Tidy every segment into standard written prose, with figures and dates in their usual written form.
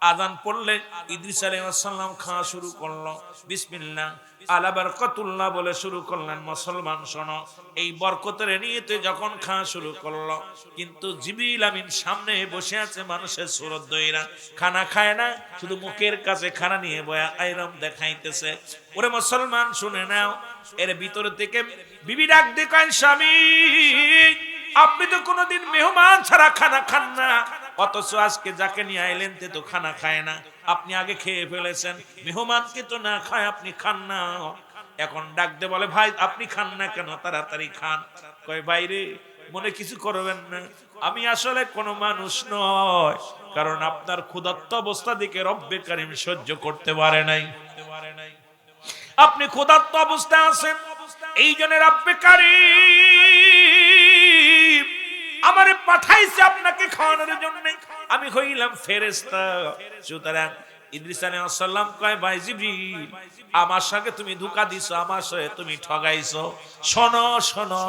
আযান পড়লে ইদ্রিস আলাইহিস সালাম খাওয়া শুরু করলো। বিসমিল্লাহ আলা বারাকাতুল্লাহ বলে শুরু করলেন। মুসলমান শোনো, এই বরকতের নিয়তে যখন খাওয়া শুরু করলো, কিন্তু জিবরিল আমিন সামনে বসে আছে মানুষের সুরত দইরা, খানা খায় না, শুধু মুখের কাছে খানা নিয়ে বয়া আইরাম দেখাইতেছে। ওরে মুসলমান শুনে নাও, এর ভিতর থেকে বিবি ডাক দিয়ে কয়, স্বামী আপনি তো কোনোদিন মেহমান ছাড়া খানা খান না, অথচ আজকে যাকে নিয়ে আইলেন তে তো খানা খায় না, আপনি আগে খেয়ে ফেলেছেন, মেহমানকে তো না খায় আপনি খান না। এখন ডাক দে বলে, ভাই আপনি খান না কেন, তাড়াতাড়ি খান। কয় বাইরে মনে কিছু করবেন না, আমি আসলে কোনো মানুষ নয়, কারণ আপনার ক্ষুধার্ত অবস্থা দেখে রব্বে কারীম সহ্য করতে পারে নাই। আপনি ক্ষুধার্ত অবস্থায় আছেন, এই জন্য রব্বে কারীম আমারে পাঠাইছে আপনাকে খাওয়ানোর জন্য, আমি হইলাম ফেরেশতা। সুতরাং ইদ্রিস আলাইহিস সালাম কয়, ভাই জিবরিল আমার সঙ্গে তুমি ধোঁকা দিছো, আমার সঙ্গে তুমি ঠগাইছো। শোনো শোনো,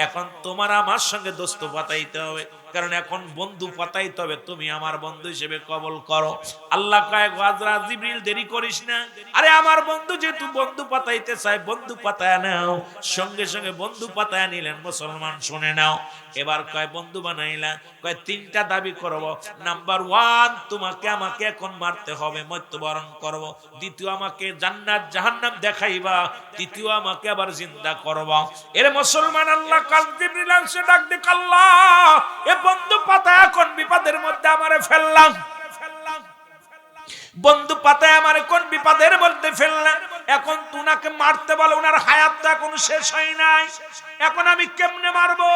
এখন তোমার আমার সঙ্গে দোস্ত পাতাইতে হবে, কারণ এখন বন্ধু পাতাইতে হবে, তুমি আমার বন্ধু হিসেবে কবুল করো। আল্লাহ কয়, গাজরা জিবরিল দেরি করিস না, আরে আমার বন্ধু যেহেতু বন্ধু পাতাইতে চায় বন্ধু পাতায় নাও। সঙ্গে সঙ্গে বন্ধু পাতায় নিলেন। মুসলমান শুনে নাও, এবার কয় বন্ধু বানাইলা, কয় তিনটা দাবি করব। নাম্বার 1, তোমাকে আমাকে এখন মারতে হবে, মৃত্যুবরণ করব। দ্বিতীয়, আমাকে জান্নাত জাহান্নাম দেখাইবা। তৃতীয়, আমাকে আবার জিন্দা করবা। এর মুসলমান আল্লাহ কাল জিবরিল এসে ডাক দে, আল্লাহ এ বন্ধু পাতা এখন বিপদের মধ্যে আমারে ফেললাম, বন্ধু পাতায় আমার কোন বিপদের মধ্যে ফেললেন, এখন তুনাকে মারতে বলে, ওনার হায়াত তো এখন শেষ হয় নাই, এখন আমি কেমনে মারবো?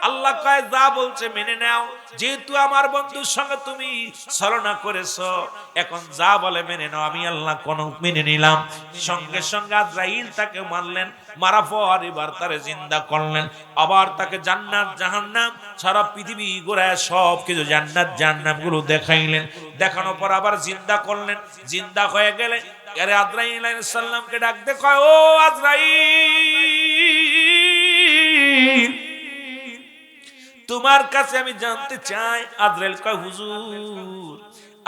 আল্লাহ কয়, যা বলছে মেনে নাও, যেহেতু আমার বন্ধুর সঙ্গে তুমি ছলনা করেছো, এখন যা বলে মেনে নাও। আমি আল্লাহ কোন মেনে নিলাম। সঙ্গে সঙ্গে আজরাইল তাকে মারলেন, মারা পর এবার তারে জিন্দা করলেন, আবার তাকে জান্নাত জাহান্নাম সারা পৃথিবী ঘোরায় সব কিছু জান্নাত জাহান্নাম গুলো দেখাইলেন। দেখানোর পর আবার জিন্দা করলেন। জিন্দা হয়ে গেলে আরে আজরাইল আলাইহিস সালামকে ডাক দে, কয় ও আজরাইল তোমার কাছে আমি জানতে চাই। আজরাইল কয়, হুজুর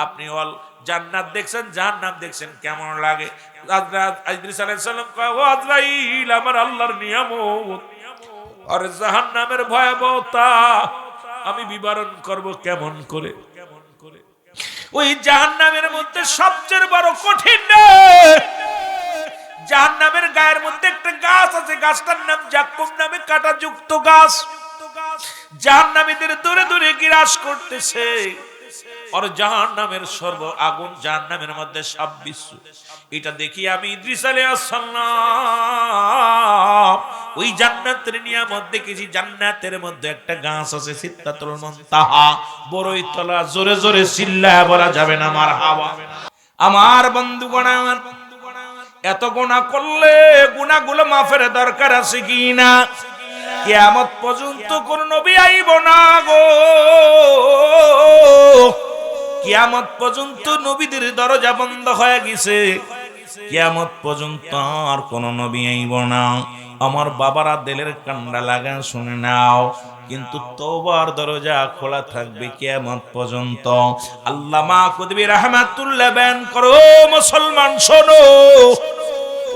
আপনি অল জান্নাত দেখছেন জাহান্নাম দেখছেন, কেমন লাগে? ইদ্রিস আলাইহিস সালাম কয়, ও আজরাইল আমার আল্লাহর নিয়ামত আর জাহান্নামের ভয়াবহতা আমি বিবরণ করব কেমন করে? ওই জাহান্নামের মধ্যে সবচেয়ে বড় কঠিন জাহান্নামের গায়ের মধ্যে একটা গাছ আছে, গাছটার নাম জাক্কুম নামে কাঁটাযুক্ত গাছ। জাহান্নামীদের দূরে দূরে গ্রাস করতেছে, আর জাহান্নামের সর্ব আগুন জাহান্নামের মধ্যে সব বিশ্ব। এটা দেখি আমি ইদ্রিস আলাইহিস সালাম ওই জান্নাতের নিয়ামত দেখেছি। জান্নাতের মধ্যে একটা গাছ আছে, সিদরাতুল মুনতাহা, বড়ই তলা, জোরে জোরে চিল্লায়া বলা যাবে না মারহাবা। আমার বন্ধুগণ, আমার এত গুনাহ করলে গুনাহগুলো মাফের দরকার আছে কি না? কিয়ামত পর্যন্ত কোন নবী আইব না গো, কিয়ামত পর্যন্ত নবীদের দরজা বন্ধ হয়ে গেছে, কিয়ামত পর্যন্ত আর কোন নবী আইব না। আমার বাবারা দিলের কান্ডা লাগা শুনে নাও, কিন্তু তওবার দরজা খোলা থাকবে কিয়ামত পর্যন্ত। আল্লামা কুতুবী রাহমাতুল্লাহ বয়ান করো, মুসলমান শোনো,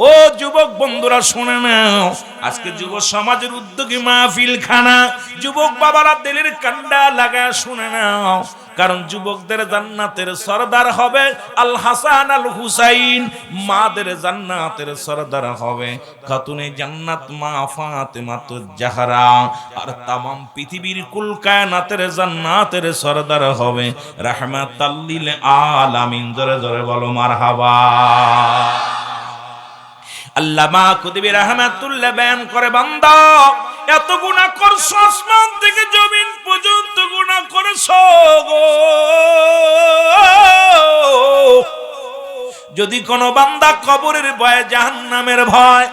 ও যুবক বন্ধুরা শুনে নাও, আজকে যুব সমাজের উদ্যোগী মাহফিল খানা, যুবক বাবারা দিলের কান্ডা লাগা শুনে নাও, কারণ যুবকদের জান্নাতের সরদার হবে আল হাসান আল হুসাইন, মাদের জান্নাতের সরদার হবে খাতুনে জান্নাত মা ফাতেমাতুজ জাহরা, আর तमाम পৃথিবীর কুল কায়নাতের জান্নাতের সরদার হবে রাহমাতাল লিল আলামিন। জোরে জোরে বলো মারহাবা। আল্লামা কুতুবী রাহমাতুল্লাহ বয়ান করে, বান্দা এত গুনাহ করছো, আসমান থেকে জমিন পর্যন্ত গুনাহ করেছো গো, যদি কোন বান্দা কবরের ভয়, জাহান্নামের ভয়,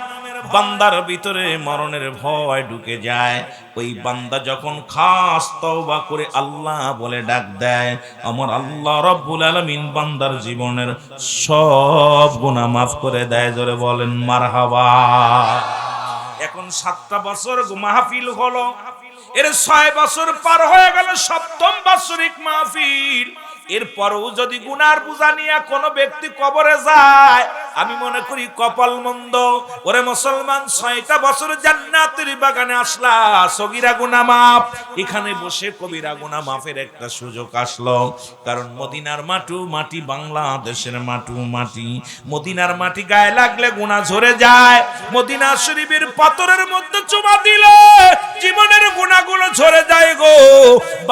বান্দার ভিতরে মরণের ভয় ঢুকে যায়, ওই বান্দা যখন খাস তওবা করে আল্লাহ বলে ডাক দেয়, আমার আল্লাহ রাব্বুল আলামিন বান্দার জীবনের সব গুনাহ maaf করে দেয়। জোরে বলেন মারহাবা। এখন 7টা বছর মাহফিল হলো, এর 6 বছর পার হয়ে গেল, 7ম বাৎসরিক মাহফিল। এরপরও যদি গুনার বোঝা নিয়ে কোনো ব্যক্তি কবরে যায়, আমি মনে করি কপাল মন্দ। ওরে মুসলমান, 6টা বছর জান্নাতের বাগানে আসলা, সগীরা গুনাহ মাফ। এখানে বসে কবিরা গুনাহ মাফের একটা সুযোগ আসলো। কারণ মদিনার মাটি বাংলাদেশের মাটি। মদিনার মাটি গায়ে লাগলে গুনাহ ঝরে যায়। মদিনা শরীফের পাথরের মধ্যে চুমা দিলে জীবনের গুনাহগুলো ঝরে যায় গো।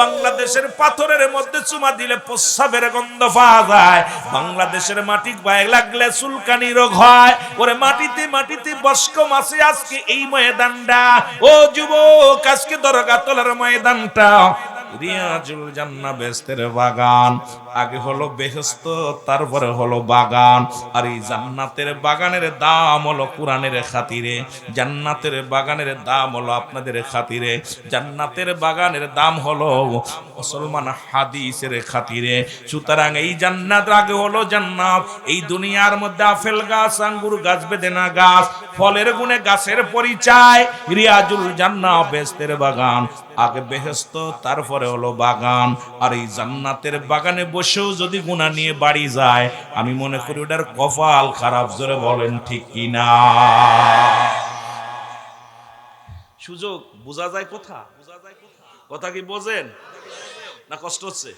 বাংলাদেশের পাথরের মধ্যে চুমা দিলে প্রস্রাবের গন্ধ পাওয়া যায়। বাংলাদেশের মাটি গায়ে লাগলে চুলকানি রোগ হয়। ওরে মাটিতে বস্ক মাসে আজকে এই ময়দানটা, ও যুবক, আজকে দরগা তলার ময়দানটা রিয়াজুল জান্নাহ বেহেশতের বাগান। আগে হলো বেহেশত, তারপরে হলো বাগান। আর এই জান্নাতের বাগানের দাম হলো কোরআনের খাতিরে, জান্নাতের বাগানের দাম হলো আপনাদের খাতিরে, জান্নাতের বাগানের দাম হলো মুসলমান হাদিসের খাতিরে। সুতরাং এই জান্নাত আগে হলো জান্নাত। এই দুনিয়ার মধ্যে আপেল গাছ, আঙ্গুর গাছ, বেদেনা গাছ, ফলের গুণে গাছের পরিচয়। রিয়াজুল জান্নাহ বেহেশতের বাগান, আগে বেহেশত, তারপরে হলো বাগান। আর এই জান্নাতের বাগানে বসেও যদি গুনাহ নিয়ে বাড়ি যায়, আমি মনে করি ওটার কপাল খারাপ। জোরে বলেন ঠিক কিনা? সুযোগ বোঝা যায় কথা কি বোঝেন না? কষ্ট হচ্ছে?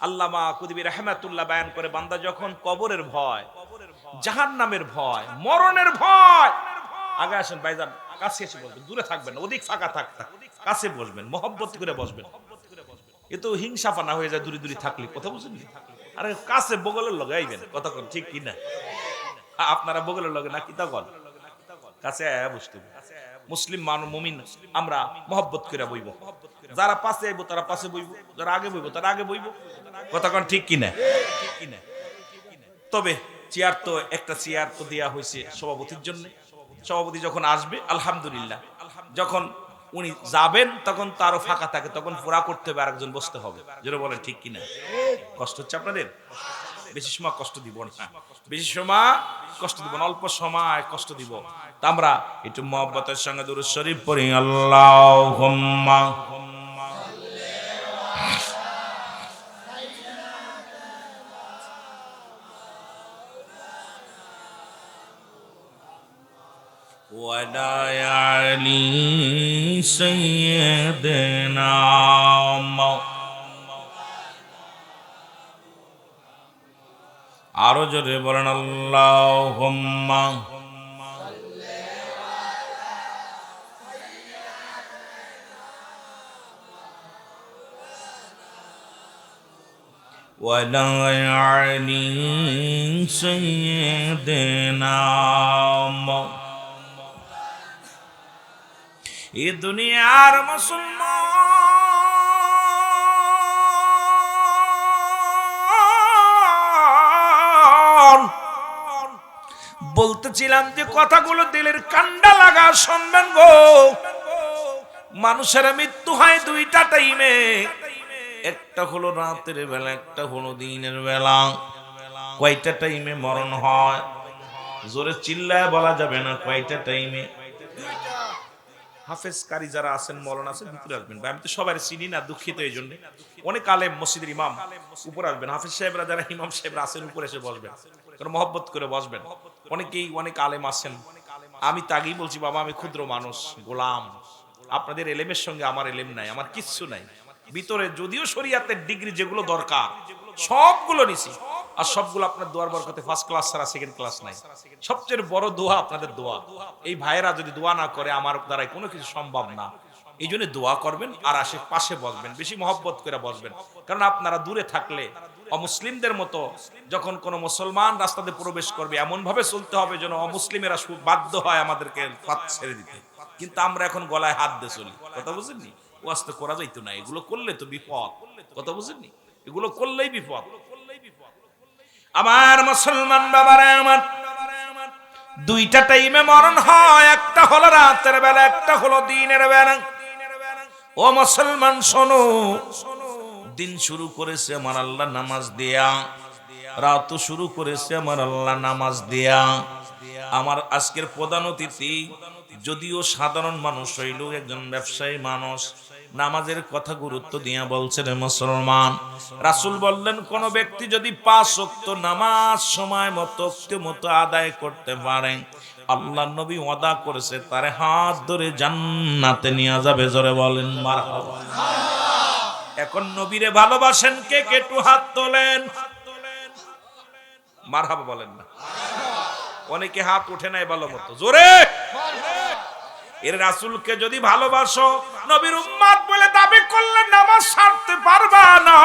আল্লামা কুতুবী রাহমাতুল্লাহ বয়ান করে, বান্দা যখন কবরের ভয়, জাহান্নামের ভয়, মরণের ভয়, আগে আসেন ভাইজান, কাছে এসে বসবেন, দূরে থাকবেন না, ওদিক ফাঁকা থাক, কাছে বসবেন, মহব্বত করে বসবেন। এ তো হিংসাপানা হয়ে যায় দূরে থাকলে, কথা বুঝেন? আরে কাছে বগলের লগে আইবেন, কথা কন ঠিক কিনা? আপনারা বগলের লগে না, কিতা কন, কাছে আয়া বসতে। মুসলিম মুমিন আমরা মহব্বত করে বইব। যারা পাশে আইব তারা পাশে বইব, যারা আগে বইব তারা আগে বইব, কথা কন ঠিক কিনা? তবে চেয়ার তো একটা চেয়ার তো দেয়া হয়েছে সভাপতির জন্য। সভাপতি যখন আসবে, আলহামদুলিল্লাহ, যখন উনি যাবেন তখন তারও ফাঁকা থাকে, তখন পুরা করতে হবে, আরেকজন বসতে হবে। যেটা বলেন ঠিক কিনা? কষ্ট হচ্ছে আপনাদের? বেশি সময় কষ্ট দিব না, বেশি সময় কষ্ট দিব না, অল্প সময় কষ্ট দিব। তা আমরা একটু মহব্বতের সঙ্গে দুরূদ শরীফ পড়ি। আল্লাহুম্মা ওয়ালা আলি সাইয়্যিদিনা। আরো জোরে বলেন আল্লাহুম্মা ওয়ালা আলি সাইয়্যিদিনা। এ দুনিয়ার মুসলমান, বলতেছিলাম যে কথাগুলো দিলের কান্ডা লাগা শুনবেন গো। মানুষের মৃত্যু হয় 2টা টাইমে, একটা হলো রাতের বেলা, একটা হলো দিনের বেলা। কয়টা টাইমে মরণ হয়? জোরে চিল্লায় বলা যাবে না কয়টা টাইমে। হাফেজ কারি যারা আছেন, মৌলানা আছেন, ভিতরে আসবেন। আমি তো সবাই চিনি না, দুঃখিত এই জন্য। অনেক আলেম, মসজিদের ইমাম উপরে আসবেন। হাফেজ সাহেবরা যারা ইমাম সাহেবরা আছেন উপরে এসে বসবেন, কারণ মহব্বত করে বসবেন। অনেকেই অনেক আলেম আছেন। আমি তাগেই বলছি, বাবা আমি ক্ষুদ্র মানুষ, গোলাম। আপনাদের এলেমের সঙ্গে আমার এলেম নাই, আমার কিচ্ছু নাই। ভিতরে যদিও শরীয়তের ডিগ্রি যেগুলো দরকার সবগুলো নিছি, আর সবগুলো আপনার দোয়ার বরকতে ফার্স্ট ক্লাস ছাড়া সেকেন্ড ক্লাস নাই। সবচেয়ে বড় দোয়া আপনাদের দোয়া। এই ভাইয়েরা যদি দোয়া না করে, আমার দ্বারাই কোনো কিছু সম্ভব না। এই জন্য দোয়া করবেন আর পাশে বসবেন, বেশি মহব্বত করে বসবেন। কারণ আপনারা দূরে থাকলে অমুসলিমদের মতো যখন কোনো মুসলমান রাস্তাতে প্রবেশ করবে, এমন ভাবে চলতে হবে যেন অমুসলিমেরা বাধ্য হয় আমাদেরকে পথ ছেড়ে দিতে। কিন্তু আমরা এখন গলায় হাত দিয়ে চলি, কথা বুঝেননি? ওয়াস্তে করা যাইতো না, এগুলো করলে তো বিপদ, কথা বুঝেননি? এগুলো করলেই বিপদ। আমার মুসলমান বাবারা আমার, 2টা টাইমে মরণ হয়, একটা হলো রাতের বেলা, একটা হলো দিনের বেলা। ও মুসলমান শোনো, দিন শুরু করেছে আমার আল্লাহ নামাজ দেয়া, রাত শুরু করেছে আমার আল্লাহ নামাজ দেয়া। আমার আজকের প্রধান অতিথি যদিও সাধারণ মানুষ হইল, একজন ব্যবসায়ী মানুষ, নামাজের কথা গুরুত্ব দিয়া বলছেন মুসলমান। রাসূল বললেন কোন ব্যক্তি যদি 5 ওয়াক্ত নামাজ সময় মতো আদায় করতে পারে, আল্লাহ নবী ওয়াদা করেছে তারে হাত ধরে জান্নাতে নিয়ে যাবে। জোরে বলেন মারহাবা। এখন নবীরে ভালোবাসেন কে কে একটু হাত তোলেন। মারহাবা বলেন না। অনেকে হাত ওঠে নাই ভালো মতো, জোরে। এর রাসূলকে যদি ভালোবাসো, নবীর উম্মত বলে দাবি করলে নামাজ ছাড়তে পারবা না।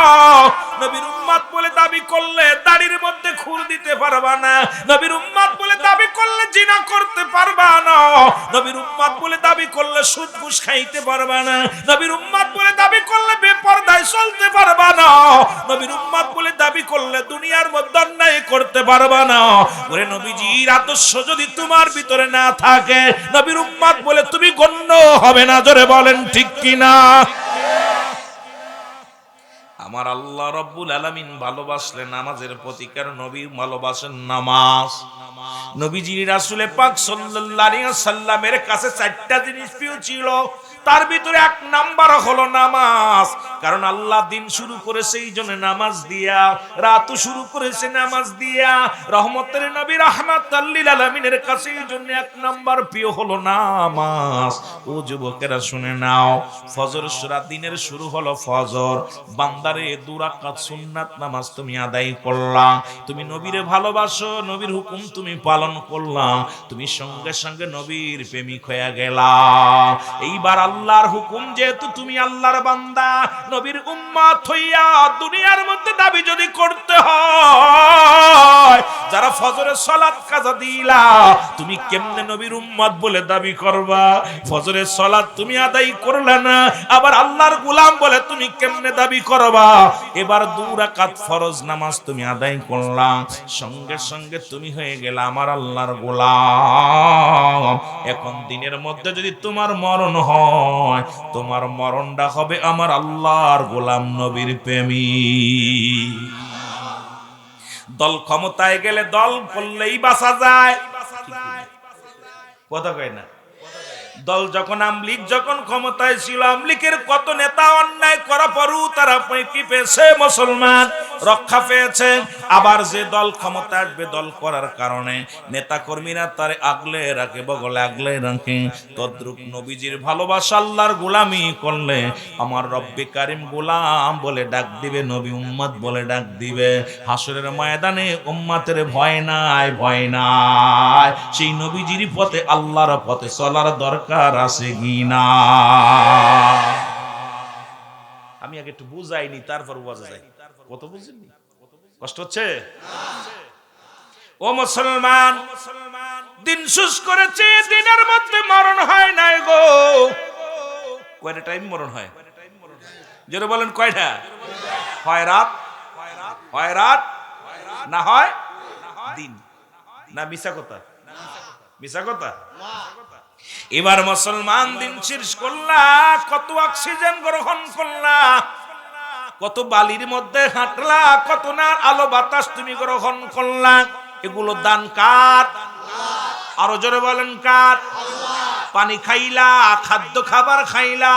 নবীর উম্মত বলে দাবি করলে দাড়ির মধ্যে খুর দিতে পারবা না। নবীর উম্মত বলে দাবি করলে জিনা করতে পারবা না। নবীর উম্মত বলে দাবি করলে সুদ ঘুষ খাইতে পারবা না। নবীর উম্মত বলে দাবি করলে বেপরদায় চলতে পারবা না। নবীর উম্মত বলে দাবি করলে দুনিয়ার মধ্যে অন্যায় করতে পারবা না। ওরে নবীজির আদর্শ যদি তোমার ভিতরে না থাকে, নবীর উম্মত বলে তুমি গণ্য হবে না। জোরে বলেন ঠিক কিনা। আমার আল্লাহ রাব্বুল আলামিন ভালোবাসলেন নামাজের প্রতিকার, নবী ভালোবাসেন নামাজ। নবীজি রাসূল পাক সাল্লাল্লাহু আলাইহি ওয়াসাল্লামের কাছে 4টা জিনিস প্রিয় ছিল, তার ভিতরে 1 নাম্বার হলো নামাজ। কারণ আল্লাহ দিন শুরু করেছে এই জন্য নামাজ দিয়া, রাতও শুরু করেছে নামাজ দিয়া। রহমতের নবী রাহমাতাল লিল আলামিনের কাছে এই জন্য 1 নাম্বার প্রিয় হলো নামাজ। ও যুবকেরা শুনে নাও, ফজর সূরা দিনের শুরু হলো ফজর। বান্দারে 2 রাকাত সুন্নাত নামাজ তুমি আদায় করলা, তুমি নবীরে ভালোবাসো, নবীর হুকুম তুমি পালন করলা, তুমি সঙ্গে সঙ্গে নবীর প্রেমিক হয়ে গেলা। এইবার আল্লাহর হুকুম, যেহেতু তুমি আল্লাহর বান্দা, নবীর উম্মত হইয়া দুনিয়ার মধ্যে দাবি যদি করতে হয়, যারা ফজরের সালাত কাজা দিলা, তুমি কেমনে নবীর উম্মত বলে দাবি করবা? ফজরের সালাত তুমি আদায় করলে না, আবার আল্লাহর গোলাম বলে তুমি কেমনে দাবি করবা? এবার 2 রাকাত ফরজ নামাজ তুমি আদায় করলা, সঙ্গে সঙ্গে তুমি হয়ে গেলা আমার আল্লাহর গোলাম। এখন দিনের মধ্যে যদি তোমার মরণ হয়, তোমার মরণটা হবে আমার আল্লাহর গোলাম নবীর প্রেমিক। দল ক্ষমতায় গেলে দল করলেই বাঁচা যায়, কথা কয় না? দল যখন আমলিগ যখন ক্ষমতায় ছিল, আমলিগের কত নেতা অন্যায় করা পরও তারা কি পেয়েছে? মুসলমান রক্ষা পেয়েছে। আবার যে দল ক্ষমতা আসবে, দল করার কারণে নেতা কর্মীরা তারে আগলে রাখে, বগলে আগলে রাখে। তদ্রূপ নবীজির ভালোবাসা, আল্লাহর গোলামি করলে আমার রব্বে কারিম গোলাম বলে ডাক দিবে, নবী উম্মত বলে ডাক দিবে। হাসরের ময়দানে উম্মতের ভয় নাই, ভয় নাই। সেই নবীজির পথে, আল্লাহর পথে চলার দরকার আছে কিনা? আমি আগে একটু বুঝাইনি, তারপর বোঝা যায়। কত বুঝেননি? কষ্ট হচ্ছে? ও মুসলমান, দিন শেষ করেছে, দিনের মধ্যে মরণ হয় নাই গো। কয়টা টাইম মরণ হয়? জোরে বলেন কয়টা? হয় রাত, হয় রাত, না হয় দিন। না মিছা কথা? মিছা কথা। এবার মুসলমান দিন শেষ করলা, কত অক্সিজেন গ্রহণ করলা, কত বালির মধ্যে হাঁটলা, কত না আলো বাতাস তুমি গ্রহণ করলা। এগুলো দান কার? আরো জোরে বলেন কার? পানি খাইলা, খাদ্য খাবার খাইলা,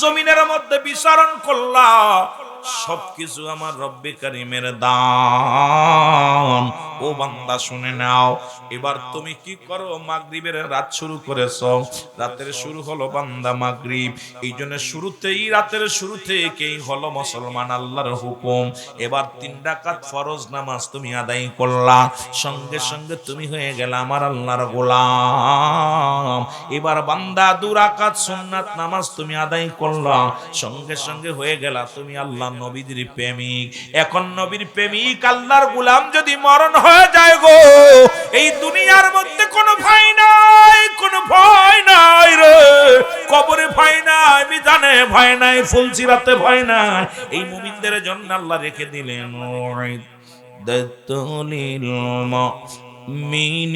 জমিনের মধ্যে বিচরণ করলা, সবকিছু আমার রব্বে কারিমের দান। ও বান্দা শুনে নাও, এবার তুমি কি করো? মাগরিবের রাত শুরু করেছো, রাতের শুরু হলো বান্দা মাগরিব। এই জন্য শুরুতেই, রাতের শুরু থেকেই হলো মুসলমান আল্লাহর হুকুম। এবার 3 রাকাত ফরজ নামাজ তুমি আদায় করলা, সঙ্গে সঙ্গে তুমি হয়ে গেলা আমার আল্লাহর গোলাম। এবার বান্দা 2 রাকাত সুন্নাত নামাজ তুমি আদায় করলা, সঙ্গে সঙ্গে হয়ে গেলা তুমি আল্লাহ নবীর প্রেমিক। এখন নবীর প্রেমিক আল্লাহর গোলাম যদি মরণ হয়ে যায় গো, এই দুনিয়ার মধ্যে কোনো ভয় নাই, কোনো ভয় নাই রে। কবরে ভয় নাই, মিজানে ভয় নাই, ফুলসিরাতে ভয় নাই। এই মুমিনদের জন্য আল্লাহ রেখে দিলেন দাতুলিল মুমিনিন।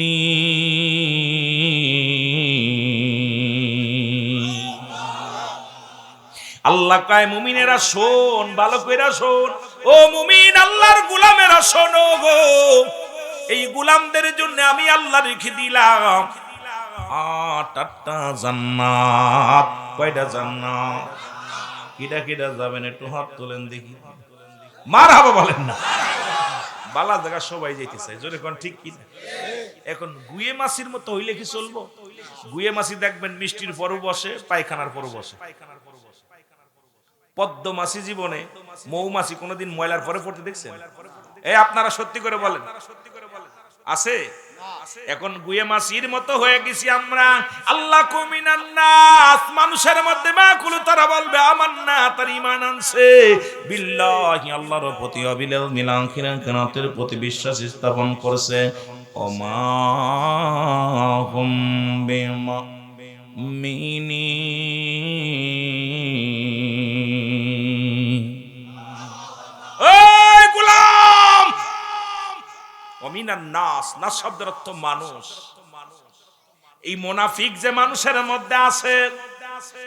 আল্লাহ কয় মুমিনেরা শোন, ভালো কইরা শোন। ও মুমিন, আল্লাহর গোলামেরা শোনো গো, এই গোলামদের জন্য আমি আল্লাহ রেখে দিলাম 8টা জান্নাত। কয়টা জান্নাত? কিডা কিডা যাবেন একটু হাত তোলেন দেখি, মারহাবা বলেন না। বালা জায়গা সবাই যেতে চায়, জোরে কোন ঠিক কি? এখন গুয়ে মাছির মতো হইলে কি চলবো? গুয়ে মাছি দেখবেন মিষ্টির পরও বসে, পায়খানার পরও বসে। পদ্ম মাছি জীবনে, মৌমাছি কোনোদিন ময়লার পরে পড়তে দেখছেন? এই আপনারা সত্যি করে বলেন, আছে? এখন গুয়ে মাছির মতো হয়ে গেছি আমরা। আল্লাহ কুমিনান নাস, মানুষের মধ্যে মাকুল, তারা বলবে আমান্না, তার ঈমান আনছে বিল্লাহি, আল্লাহর প্রতি, অবিল মিলাখিরাতের প্রতি বিশ্বাস স্থাপন করছে। ওমা হুম বিমুমিনিন। এই গোলাম, অমিনান নাস, নাস শব্দের অর্থ মানুষ। এই মুনাফিক যে মানুষের মধ্যে আছে,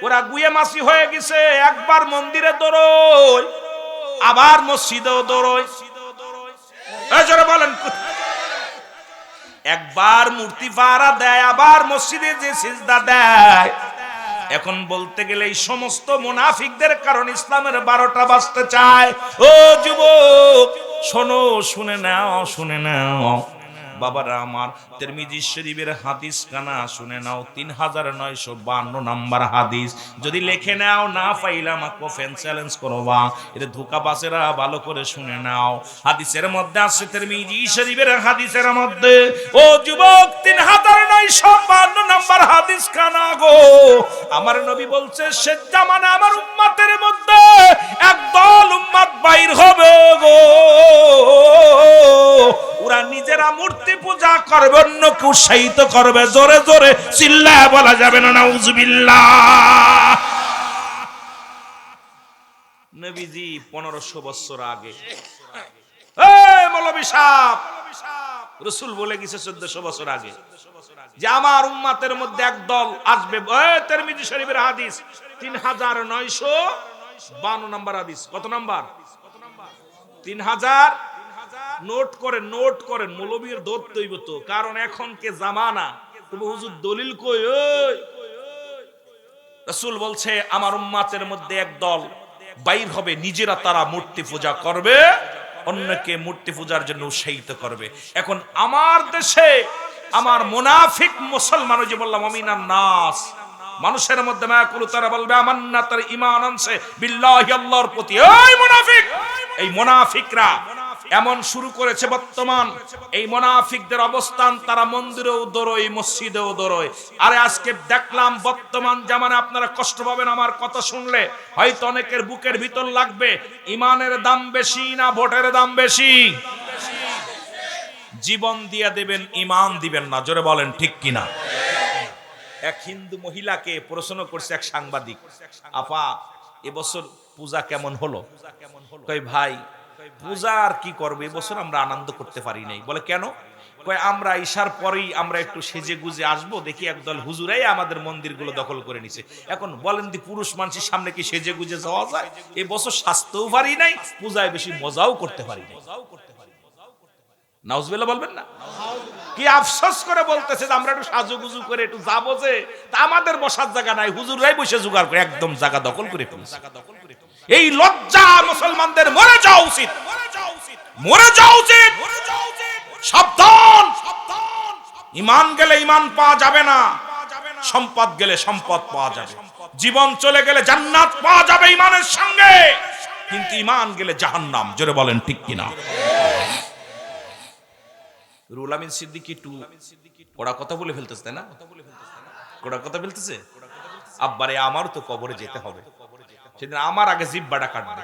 ওরা গুয়ে মাছি হয়ে গেছে। একবার মন্দিরে দৌড়য়, আবার মসজিদেও দৌড়য়। এই জোরে বলেন, একবার মূর্তি পাহারা দেয়, আবার মসজিদে যে সিজদা দেয়। এখন বলতে গেলে এই সমস্ত মুনাফিকদের কারণে ইসলামের 12টা বাজতে চায়। ও যুবক শোনো, শুনে নাও, শুনে নাও বাবারা আমার, তিরমিজি শরীফের হাদিস কানা শুনে নাও, 3952 নাম্বার হাদিস। যদি লিখে নাও, না পাইলে আমাকে ফ্যান চ্যালেঞ্জ করবা। এটা ধোঁকাবাজেরা ভালো করে শুনে নাও। হাদিসের মধ্যে আছে, তিরমিজি শরীফের হাদিসের মধ্যে, ও যুবক 3952 নাম্বার হাদিস কানা গো, আমার নবী বলছে শেষ জামানা আমার উম্মতের মধ্যে একদল উম্মত বাইর হবে গো, ওরা নিজেরা মূর্তি পূজা করবে, অন্যকে উৎসাহিত করবে। জোরে জোরে চিল্লায় বলা যাবে না নাউজুবিল্লাহ। নবীজি 1500 বছর আগে, এই মৌলভী সাহেব, রাসূল বলে গেছে 1400 বছর আগে যে আমার উম্মতের মধ্যে একদল আসবে। তিরমিজি শরীফের হাদিস 3952 নাম্বার হাদিস। কত নাম্বার? 3000। নোট করেন, নোট করেন, মৌলবীর দৌড় তৈব তো, কারণ এখন কে জামানা, তুমি হুজুর দলিল কই? রাসূল বলছে আমার উম্মতের মধ্যে একদল বাইর হবে, নিজেরা তারা মূর্তি পূজা করবে, অন্যকে মূর্তি পূজার জন্য উৎসাহিত করবে। এখন আমার দেশে আমার মুনাফিক মুসলমান, যে বললাম আমিনান নাস, মানুষের মধ্যে মায়াকুল, তারা বলবে আমান্না, তার ঈমান আনছে বিল্লাহি, আল্লাহর প্রতি। এই মুনাফিক, এই মুনাফিকরা এমন শুরু করেছে বর্তমান, এই মুনাফিকদের অবস্থান, তারা মন্দিরেও দৌড়য়, মসজিদেও দৌড়য়। আরে আজকে দেখলাম বর্তমান জামানে, আপনারা কষ্ট পাবেন আমার কথা শুনলে, হয়তো অনেকের বুকের ভিতর লাগবে, ইমানের দাম বেশি না ভোটের দাম বেশি? জীবন দিয়ে দেবেন, ইমান দিবেন না। জোরে বলেন ঠিক কিনা? এক হিন্দু মহিলাকে প্রশ্ন করছে এক সাংবাদিক, আপা এবছর পূজা কেমন হলো? কই ভাই পূজা আর কি করবে, এবছর আমরা আনন্দ করতে পারি নাই। বলে কেন? কয় আমরা ঈশার পরেই আমরা একটু সেজে গুজে আসবো, দেখি একদল হুজুরাই আমাদের মন্দিরগুলো দখল করে নিছে। এখন বলেন দি পুরুষ মানুষের সামনে কি সেজে গুজে যাওয়া যায়? এবছর স্বাস্থ্যও পারি নাই, পূজায় বেশি মজাও করতে পারি নাই। নাউজুবিল্লাহ বলবেন না? কি আফসোস করে বলতেছে যে আমরা একটু সাজুগুজু করে একটু যাবো, যে তা আমাদের বসার জায়গা নাই, হুজুররাই বসে জোগাড় করে একদম জায়গা দখল করে ফেলছে। এই লজ্জা মুসলমানদের মরে যাওয়া উচিত, মরে যাওয়া উচিত। সাবধান, ঈমান গেলে ঈমান পাওয়া যাবে না, সম্পদ গেলে সম্পদ পাওয়া যাবে, জীবন চলে গেলে জান্নাত পাওয়া যাবে ঈমানের সঙ্গে, কিন্তু ঈমান গেলে জাহান্নাম। জোরে বলেন ঠিক কিনা? রুহুল আমিন সিদ্দিকী একটু ওরা কথা বলে ফেলতেছে, তাই না? ওরা কথা বলতেছে, আব্বারে আমারও তো কবরে যেতে হবে, সেদিন আমার আগে জিহ্বাটা কাটবে,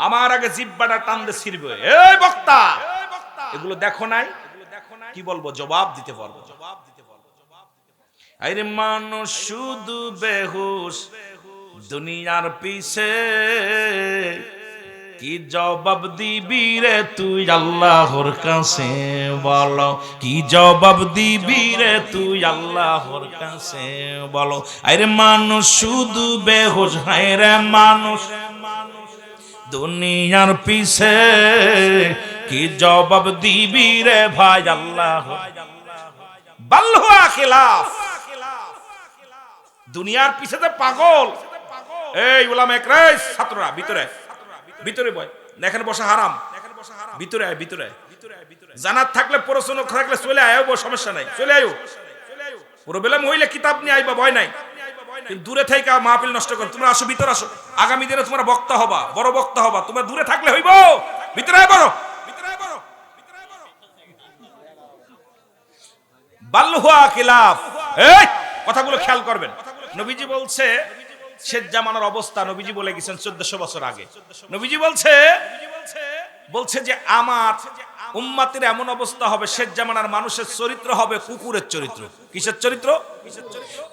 আমার আগে জিহ্বাটা টানতে ছিড়বে। এই বক্তা, এগুলো দেখো নাই, কি বলবো, জবাব দিতে পারবো। আরে মানুষ শুধু বেহুশ দুনিয়ার পিছে, কি জবাব দিবি রে তুই আল্লাহর কাছে, বলো কি জবাব দিবি রে তুই আল্লাহর কাছে, বলো। আরে মানুষ শুধু বেহুশ, হায় রে মানুষ দুনিয়ার পিছে, কি জবাব দিবি রে ভাই আল্লাহ। বাল হুয়া খিলাফ, দুনিয়ার পিছে পাগল, এই উলামা একরাম ছাত্ররা ভিতরে ভিতরে বয়, এখানে বসা হারাম, ভিতরে আয় ভিতরে আয়। জানাত থাকলে পড়াশোনা থাকলে চলে আয়, সমস্যা নাই, চলে আয়ো। প্রবলেম হইলে কিতাব নিয়ে আইবা, ভয় নাই। কিন্তু দূরে থেকে মাহফিল নষ্ট কর। তোমরা আসো, ভিতরে আসো। আগামী দিনে তোমরা বক্তা হবা, বড় বক্তা হবা। তোমরা দূরে থাকলে হইব, ভিতরে আয় বড়। বাল্লুহা খিলাফ, এই কথাগুলো খেয়াল করবেন। নবীজি বলছে শেষ জামানার অবস্থা, নবীজি বলে গেছেন 1400 বছর আগে। নবীজি বলছে যে আমার উম্মতের এমন অবস্থা হবে, শেষ জামানার মানুষের চরিত্র হবে কুকুরের চরিত্র। কিসের চরিত্র?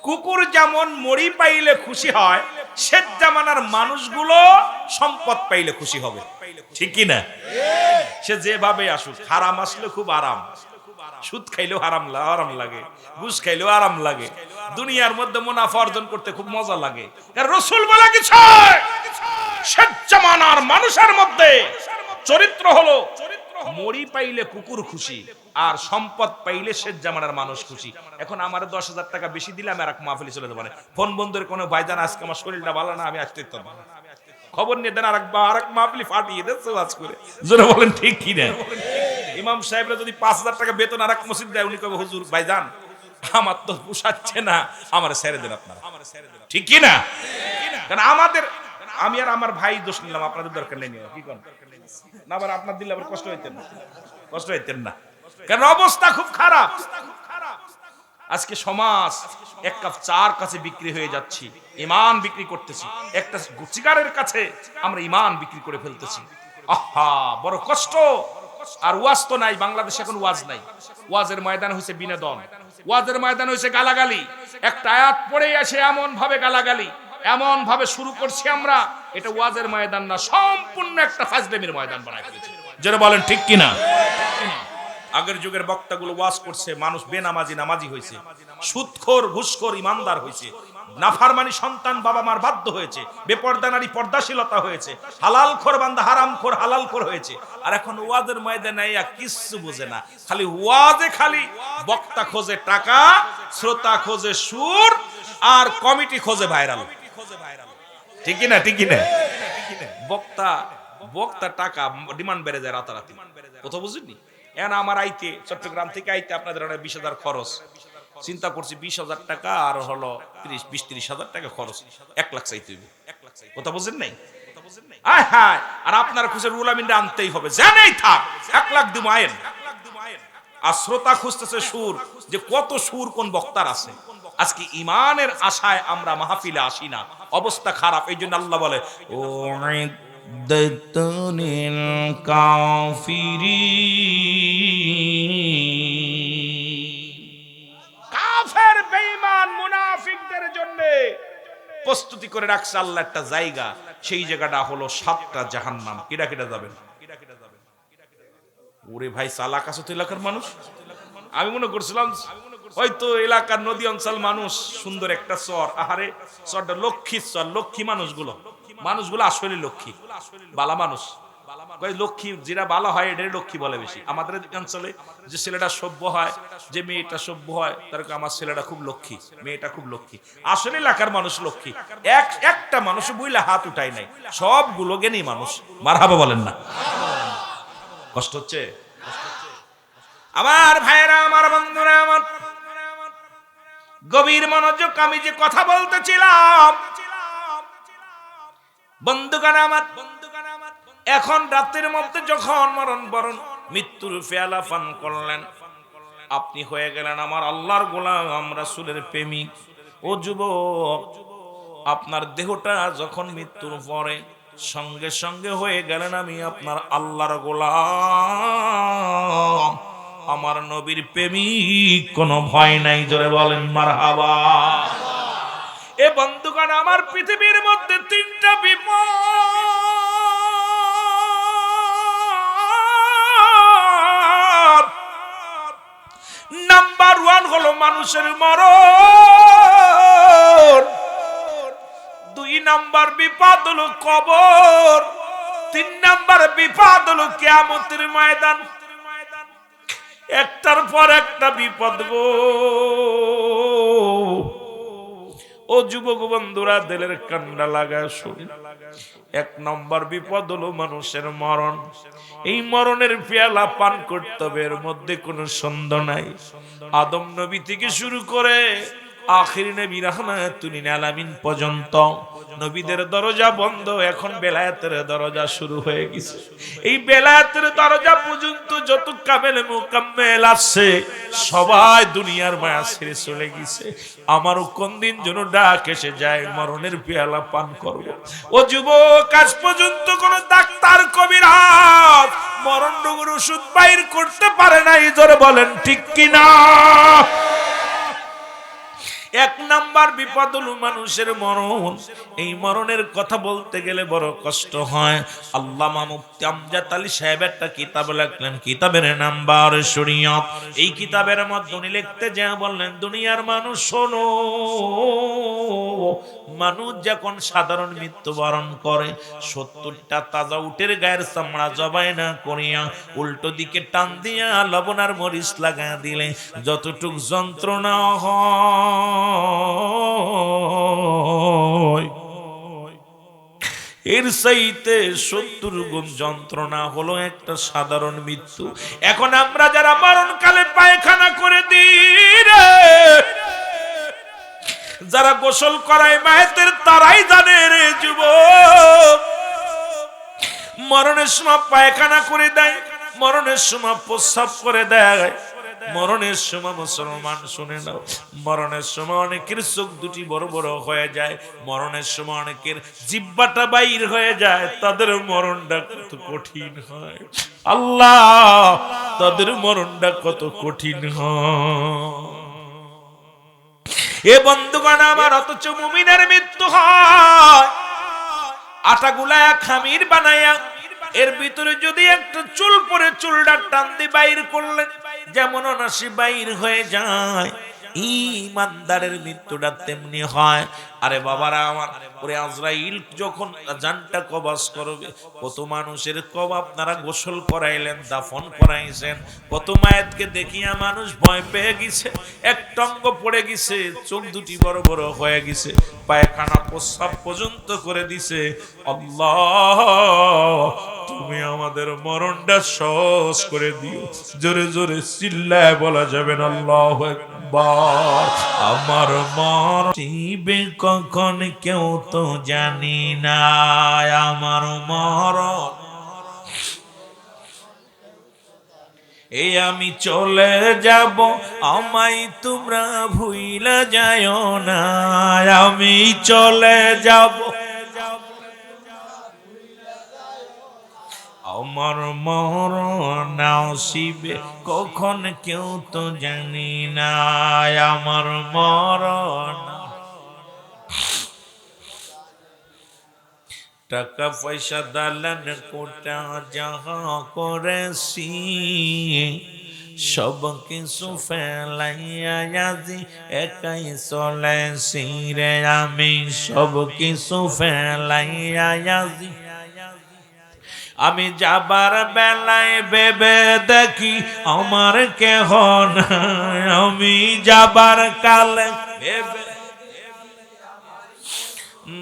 কুকুর যেমন মরি পাইলে খুশি হয়, শেষ জামানার মানুষগুলো সম্পদ পাইলে খুশি হবে। ঠিক কি না? সে যেভাবে আসুক, হারাম আসলে খুব আরাম, সুদ খাইলেও আরাম লাগে, ঘুষ খাইলেও আরাম লাগে, দুনিয়ার মধ্যে মুনাফা অর্জন করতে খুব মজা লাগে। কারণ রাসূল বলে গেছে শেষ জামানার মানুষের মধ্যে চরিত্র হলো মরি পাইলে কুকুর খুশি, আর সম্পদ পাইলে শেষ জামানার মানুষ খুশি। এখন আমার 10,000 টাকা বেশি দিলে আমি আরেক মাহফিলে চলে যাবো, ফোন বন্ধুর কোনো ভাইজান আজকে আমার শরীরটা ভালো না, আমি আসতে পারবো না, খবর নিয়ে দেন আরেক মাহফিলে ফাটিয়ে দিচ্ছে আজ করে। জোরে বলেন ঠিক কি না? ইমাম সাহেবরা যদি 5,000 টাকা বেতন আরেক মসজিদ দেয়, উনি কবে হুজুর ভাইজান আমার তো পোষাচ্ছে না, আমার ছেড়ে দেন আপনারা। ঠিক কি না? কারণ আমি আর আমার ভাই দোষ নিলাম, আপনাদের দরকার নেই। কি কোন না, আবার আপনার দিলে আবার কষ্ট হইতেন না, কারণ অবস্থা খুব খারাপ। আজকে সমাজ এক কাপ চার কাছে বিক্রি হয়ে যাচ্ছি, ঈমান বিক্রি করতেছি। একটা সিগারের কাছে আমরা ঈমান বিক্রি করে ফেলতেছি। আহা, বড় কষ্ট। আর ওয়াজ তো নাই বাংলাদেশে, এখন ওয়াজ নাই। ওয়াজের ময়দান হয়েছে বিনোদন, ওয়াজের ময়দান হয়েছে গালাগালি। একটা আয়াত পড়ে আসে এমন ভাবে গালাগালি, এমন ভাবে শুরু করছি আমরা, এটা ওয়াজের ময়দান না, সম্পূর্ণ একটা ফাজলামির ময়দান বানায় ফেলেছে। যারা বলেন ঠিক কিনা? আগের যুগের বক্তাগুলো ওয়াজ করছে, মানুষ বেনামাজি নামাজি হয়েছে, সুদখোর ঘুষখোর ইমানদার হয়েছে, নাফরমানি সন্তান বাবা মার বাধ্য হয়েছে, বেপর্দা নারী পর্দাশীলতা হয়েছে, হালালখোর বান্দা হারামখোর হালালখোর হয়েছে। আর এখন ওয়াজের ময়দানে কিচ্ছু বোঝে না, খালি ওয়াজে খালি বক্তা খোঁজে টাকা, শ্রোতা খোঁজে সুর, আর কমিটি খোঁজে ভাইরাল। ঠিক না? ঠিক না? বক্তা টাকা ডিমান্ড বেড়ে যায় রাতারাতি। কথা বুঝিনি? এখন আমার আইতে চট্টগ্রাম থেকে আইতে আপনাদের 20,000 খরচ, চিন্তা করছি 20,000 টাকা আর হলো 20-30,000 টাকা খরচ, 1 লাখ চাইতে হইবে। কথা বুঝেন নাই? আর আপনার খুঁজে রুল আমিনরা আনতেই হবে, জানেই থাক 1 লাখ দিব আইন। আর শ্রোতা খুঁজতেছে সুর, যে কত সুর কোন বক্তার আছে। আজকে ইমানের আশায় আমরা মাহফিলে আসি না, অবস্থা খারাপ। এই জন্য আল্লাহ বলে ও দাতুনিল কাফের বেঈমান মুনাফিকদের জন্য প্রস্তুতি করে রাখছে আল্লাহ একটা জায়গা, সেই জায়গাটা হলো 7টা জাহান্নাম। কিরা কিরা যাবেন? ওরে ভাই, চালাক আছে তো এলাকার মানুষ। আমি মনে করছিলাম হয়তো এলাকার নদী অঞ্চল মানুষ, সুন্দর একটা চর, আহারে চরটা লক্ষ্মী চর, লক্ষ্মী মানুষগুলো আসলে লক্ষ্মী, বালা মানুষ। লক্ষ্মী যেটা বালা হয় এটাই লক্ষ্মী বলে বেশি। আমাদের অঞ্চলে যে ছেলেটা সভ্য হয়, যে মেয়েটা সভ্য হয়, তার আমার ছেলেটা খুব লক্ষ্মী, মেয়েটা খুব লক্ষ্মী। আসলে এলাকার মানুষ লক্ষ্মী, একটা মানুষ বইলে হাত উঠাই নাই, সবগুলো জ্ঞানী মানুষ। মারহাবা বলেন না? কষ্ট হচ্ছে আমার ভাইরা, আমার বন্ধুরা, আমার গভীর মনোযোগ। আমি যে কথা বলতেছিলাম, বন্ধুগণ আমার, এখন রাতের মধ্যে যখন মরণ বরণ মৃত্যুর পেয়ালা পান করলেন, আপনি হয়ে গেলেন আমার আল্লাহর গোলাম, রাসূলের প্রেমিক। ও যুবক, আপনার দেহটা যখন মৃত্যুর পরে সঙ্গে সঙ্গে হয়ে গেলেন আমি আপনার আল্লাহর গোলাম, আমার নবীর প্রেমিক, কোনো ভয় নাই। জোরে বলেন মারহাবা। এ বন্ধুগণ আমার, পৃথিবীর মধ্যে 3টা বিপদ। নাম্বার 1 হলো মানুষের মরণ, 2 নাম্বার বিপদ হলো কবর, 3 নাম্বার বিপদ হলো কিয়ামতের ময়দান। একটার পর একটা বিপদ গো। ও যুবক বন্ধুরা, দিলের কান্ডা লাগায় শুন। এক নম্বর বিপদ হলো মানুষের মরণ। এই মরণের পেয়ালা পান করতে হবে, এর মধ্যে কোনো সন্দেহ নাই। আদম নবী থেকে শুরু করে আখির নবী রাহমাতুল লিল আলামিন পর্যন্ত নবীদের দরজা বন্ধ, এখন বেলায়েতের দরজা শুরু হয়ে গেছে। এই বেলায়েতের দরজা পর্যন্ত যত কামেল মুকাম্মেল আছে সবাই দুনিয়ার মায়া ছেড়ে চলে গেছে। আমারও কোন দিন যেন ডাক এসে যায়, মরণের পেয়ালা পান করব। ও যুবক, আজ পর্যন্ত কোন ডাক্তার কবিরাজ মরণ রোগের ওষুধ বাইর করতে পারে নাই, জোরে বলেন ঠিক কিনা? এক নাম্বার বিপদ হলো মানুষের মরণ। এই মরণের কথা বলতে গেলে বড় কষ্ট হয়। আল্লামা মুফতি আমজাদ আলী সাহেব একটা কিতাব লিখলেন, কিতাবের নাম বারে শরীয়ত। এই কিতাবের মধ্যে উনি লিখতে যা বললেন, দুনিয়ার মানুষ শোনো, মানুষ যখন সাধারণ মৃত্যুবরণ করে 70টা তাজা উটের গায়ের চামড়া জবাই না করিয়া উল্টো দিকে টান দিয়া লবণ আর মরিচ লাগা দিলে যতটুক যন্ত্রণা হয়, এর চাইতে 70 গুণ যন্ত্রণা হলো একটা সাধারণ মৃত্যু। এখন আমরা যারা মরণকালে পায়খানা করে দিই রে, যারা গোসল করায় মায়েদের, তারাই জানে রে যুবক, মরণের সময় পায়খানা করে দেয়, মরণের সময় প্রস্রাব করে দেয়, মরণের সময় মুসলমান শুনে নাও, মরণের সময় অনেকের চোখ দুটি বড় বড় হয়ে যায়, মরণের সময় অনেকের জিহ্বাটা বাইর হয়ে যায়। তাদের মরণটা কত কঠিন হয় আল্লাহ, তাদের মরণটা কত কঠিন হয়। এ বন্ধুগণ আমার, অথচ মুমিনের মৃত্যু হয় আটা গুলায়া খামির বানায়া, এর ভিতরে যদি একটা চুল পরে চুলটা টান দিয়ে বাইর করলেন যেমন অনাসি বাইর হয়ে যায়। ঈমানদারের মৃত্যুটা তেমনি হয়। আরে বাবারা আমার, ওরে আজরাইল যখন জানটা কবজ করবে, কত মানুষের কব আপনারা গোসল করাইলেন, দাফন করাইছেন, কত মায়েতকে দেখিয়া মানুষ ভয় পেয়ে গেছে, এক টঙ্গ পড়ে গেছে, চোখ দুটি বড় বড় হয়ে গেছে, পায়খানা প্রস্রাব পর্যন্ত করে দিছে। আল্লাহ, তুমি আমাদের মরণটা সহজ করে দিও। জোরে জোরে চিল্লায় বলা যাবে না আল্লাহু আকবার। আমার মরবে কখন কেউ তো জানি না, আমার মরণ এই আমি চলে যাব, আমায় তোমরা ভুইলা যাও না, আমি চলে যাব, আমার মরণ আসিবে কখন কেউ তো জানি না, আমার মরণ। টাকা পয়সা দালান কোটা যাহা করেছি, সব কিছু ফেলাইয়া আজি একাই চলেছি রে, আমি সব কিছু ফেলাইয়া আজি। আমি যাবার বেলায় ভেবে দেখি আমার কেহ নাই, আমি যাবার কালে ভেবে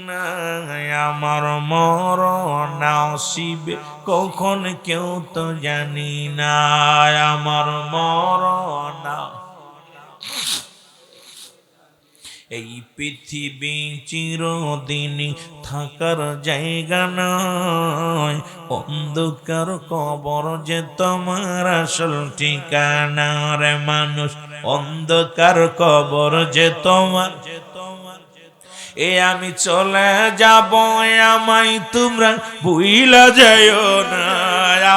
নাই, আমার মরণ আসিবে কখন কেউ তো জানি না, আমার মরণ। এই পৃথিবী চিরদিন থাকার জায়গা নয়, অন্ধকার কবর যে তোমার আসল ঠিকানা রে মানুষ, অন্ধকার কবর যে তোমার। এ আমি চলে যাব, আমায় তোমরা ভুইলা যাও না,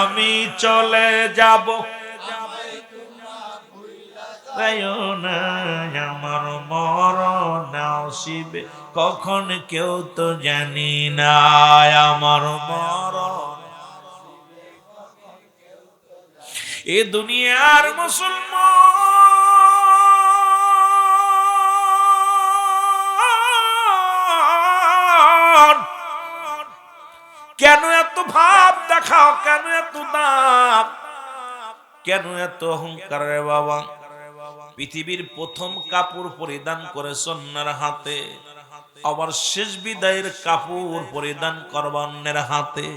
আমি চলে যাব না, আমার মরণ আসিবে কখন কেউ তো জানি না, আমার মরণ। এ দুনিয়ার মুসলমান কেন এত ভাব দেখাও, কেন এত দাম, কেন এত অহংকার রে বাবা? পৃথিবীর প্রথম কাপড় পরিধান করে সন্ন্যার হাতে, আবার শেষ বিদায়ের কাপড় পরিধান করবা অন্যের হাতে।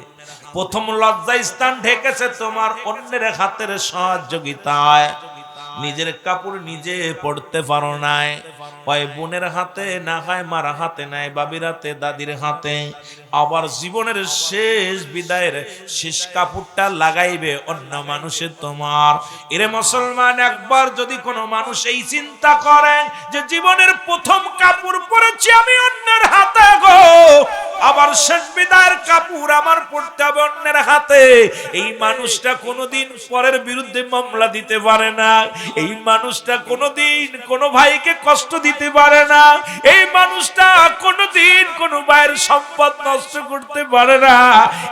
প্রথম লজ্জা স্থান ঢেকেছে তোমার অন্যের হাতের সহযোগিতায়। নিজের কাপড় নিজে পড়তে পারো নাই, হয় বোনের হাতে, না হয় মার হাতে, নাই বাবির হাতে, দাদির হাতে। আবার জীবনের শেষ বিদায়ের শেষ কাপড়টা লাগাইবে অন্য মানুষের তোমার। এরে মুসলমান, একবার যদি কোনো মানুষ এই চিন্তা করে যে জীবনের প্রথম কাপড় পরেছি আমি অন্যের হাতে গো, আবার শেষ বিদায়ের কাপড় আমার পড়তে হবে অন্যের হাতে, এই মানুষটা কোনোদিন পরের বিরুদ্ধে মামলা দিতে পারে না। এই মানুষটা কোনোদিন কোনো ভাইকে কষ্ট দিতে পারে না। এই মানুষটা কোনোদিন কোনো ভাইয়ের সম্পদ নষ্ট করতে পারে না।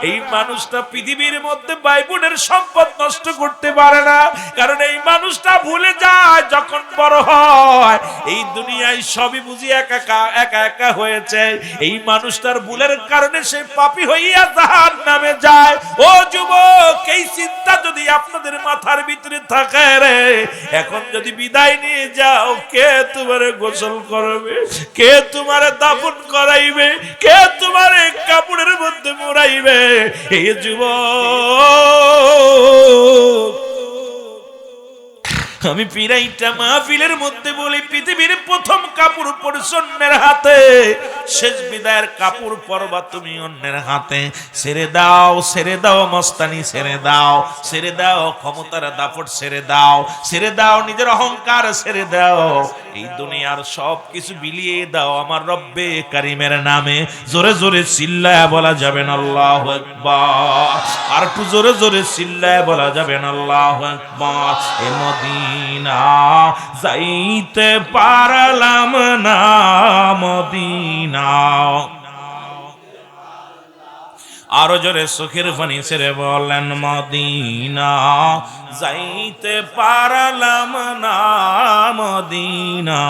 এই মানুষটা পৃথিবীর মধ্যে ভাই বোনের সম্পদ নষ্ট করতে পারে না। কারণ এই মানুষটা ভুলে যায় যখন বড় হয় এই দুনিয়ায় সবই বুঝি একা একা হয়েছে। এই মানুষটার ভুলের কারণে সে পাপী হইয়া জাহান্নামে যায়। ও যুবক, এই চিন্তা যদি আপনাদের মাথার ভিতরে থাকে রে, এখন যদি বিদায় নিয়ে যাও, কে তোমারে গোসল করবে, কে তোমারে দাফন করাইবে, কে তোমারে কাপড়ের মধ্যে মোড়াইবে? এই যুবক, আমি পিরাইটা মাহফিলের মধ্যে বলি, পৃথিবীর প্রথম কাপড় পরছ অন্যের হাতে, শেষ বিদায়ের কাপড় পরবা তুমি অন্যের হাতে। ছেড়ে দাও, ছেড়ে দাও মস্তানি, ছেড়ে দাও, ছেড়ে দাও ক্ষমতার দাপট, ছেড়ে দাও, ছেড়ে দাও নিজের অহংকার, ছেড়ে দাও এই দুনিয়ার সব কিছু বিলিয়ে দাও আমার রব্বে কারিমের নামে। জোরে জোরে চিল্লায়া বলা যাবে না আল্লাহু আকবার? আর একটু জোরে জোরে চিল্লায়া বলা যাবে না আল্লাহু আকবার? এ মদিনা যাইতে পারলাম না, মদিনা। আরো জোরে চোখের পানি ছেড়ে বলেন, মদিনা যাইতে পারলাম না, মদিনা।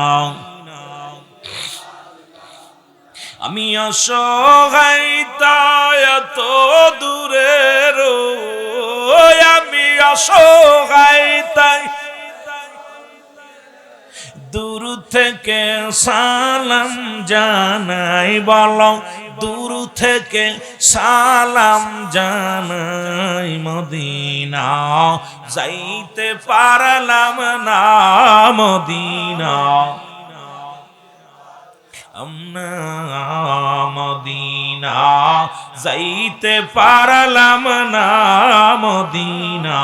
আমি অসহায় তাই এত দূরের, আমি অসহায় তাই দূর থেকে সালাম জানাই, বলো দূর থেকে সালাম জানাই, মদিনা যাইতে পারলাম না, মদিনা। মদিনা যাইতে পারলাম না, মদিনা।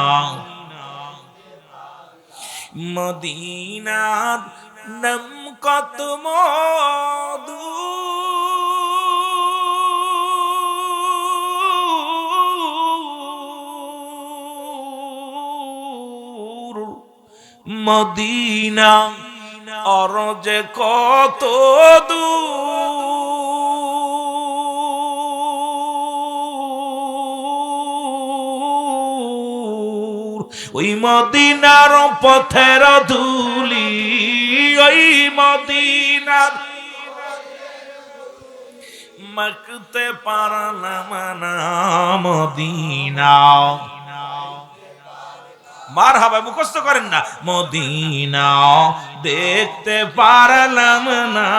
মদিনার নাম কত মধু, মদিনা অরজে কত দূর, ওই মদিনার পথের ধুলি, ওই মদিনার মাখতে পারলাম না, মদিনা। মারহাবা, মুখস্থ করেন না। মদিনা দেখতে পারলাম না,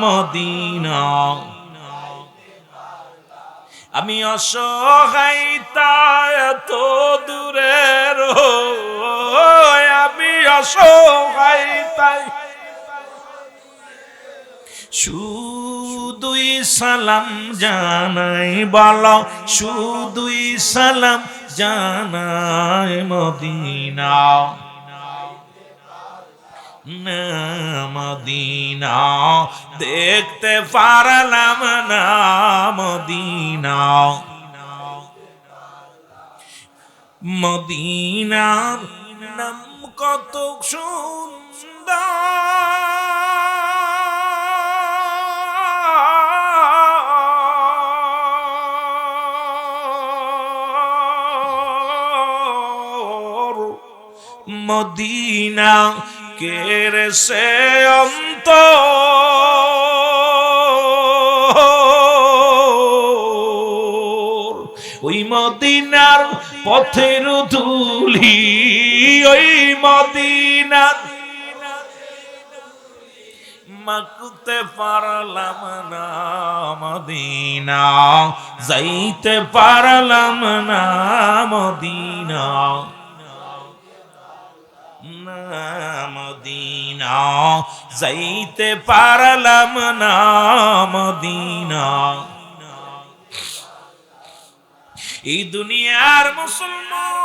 মদিনা। আমি অসহায় তাই এত দূরের, আমি অসহায় তাই শুধুই সালাম জানাই, বলো শুধুই সালাম জানাই, মদিনা। মদিনা দেখতে পারলাম না, মদিনা। মদিনার নাম কত সুন্দর, মদিনা কেরে সে অন্তর, ওই মদিনার পথের ধুলি, ওই মদিনার মাখতে পারলাম না মদিনা, যাইতে পারলাম না মদিনা, না মদিনা, যাইতে পারলাম না মদিনা। এই দুনিয়ার মুসলমান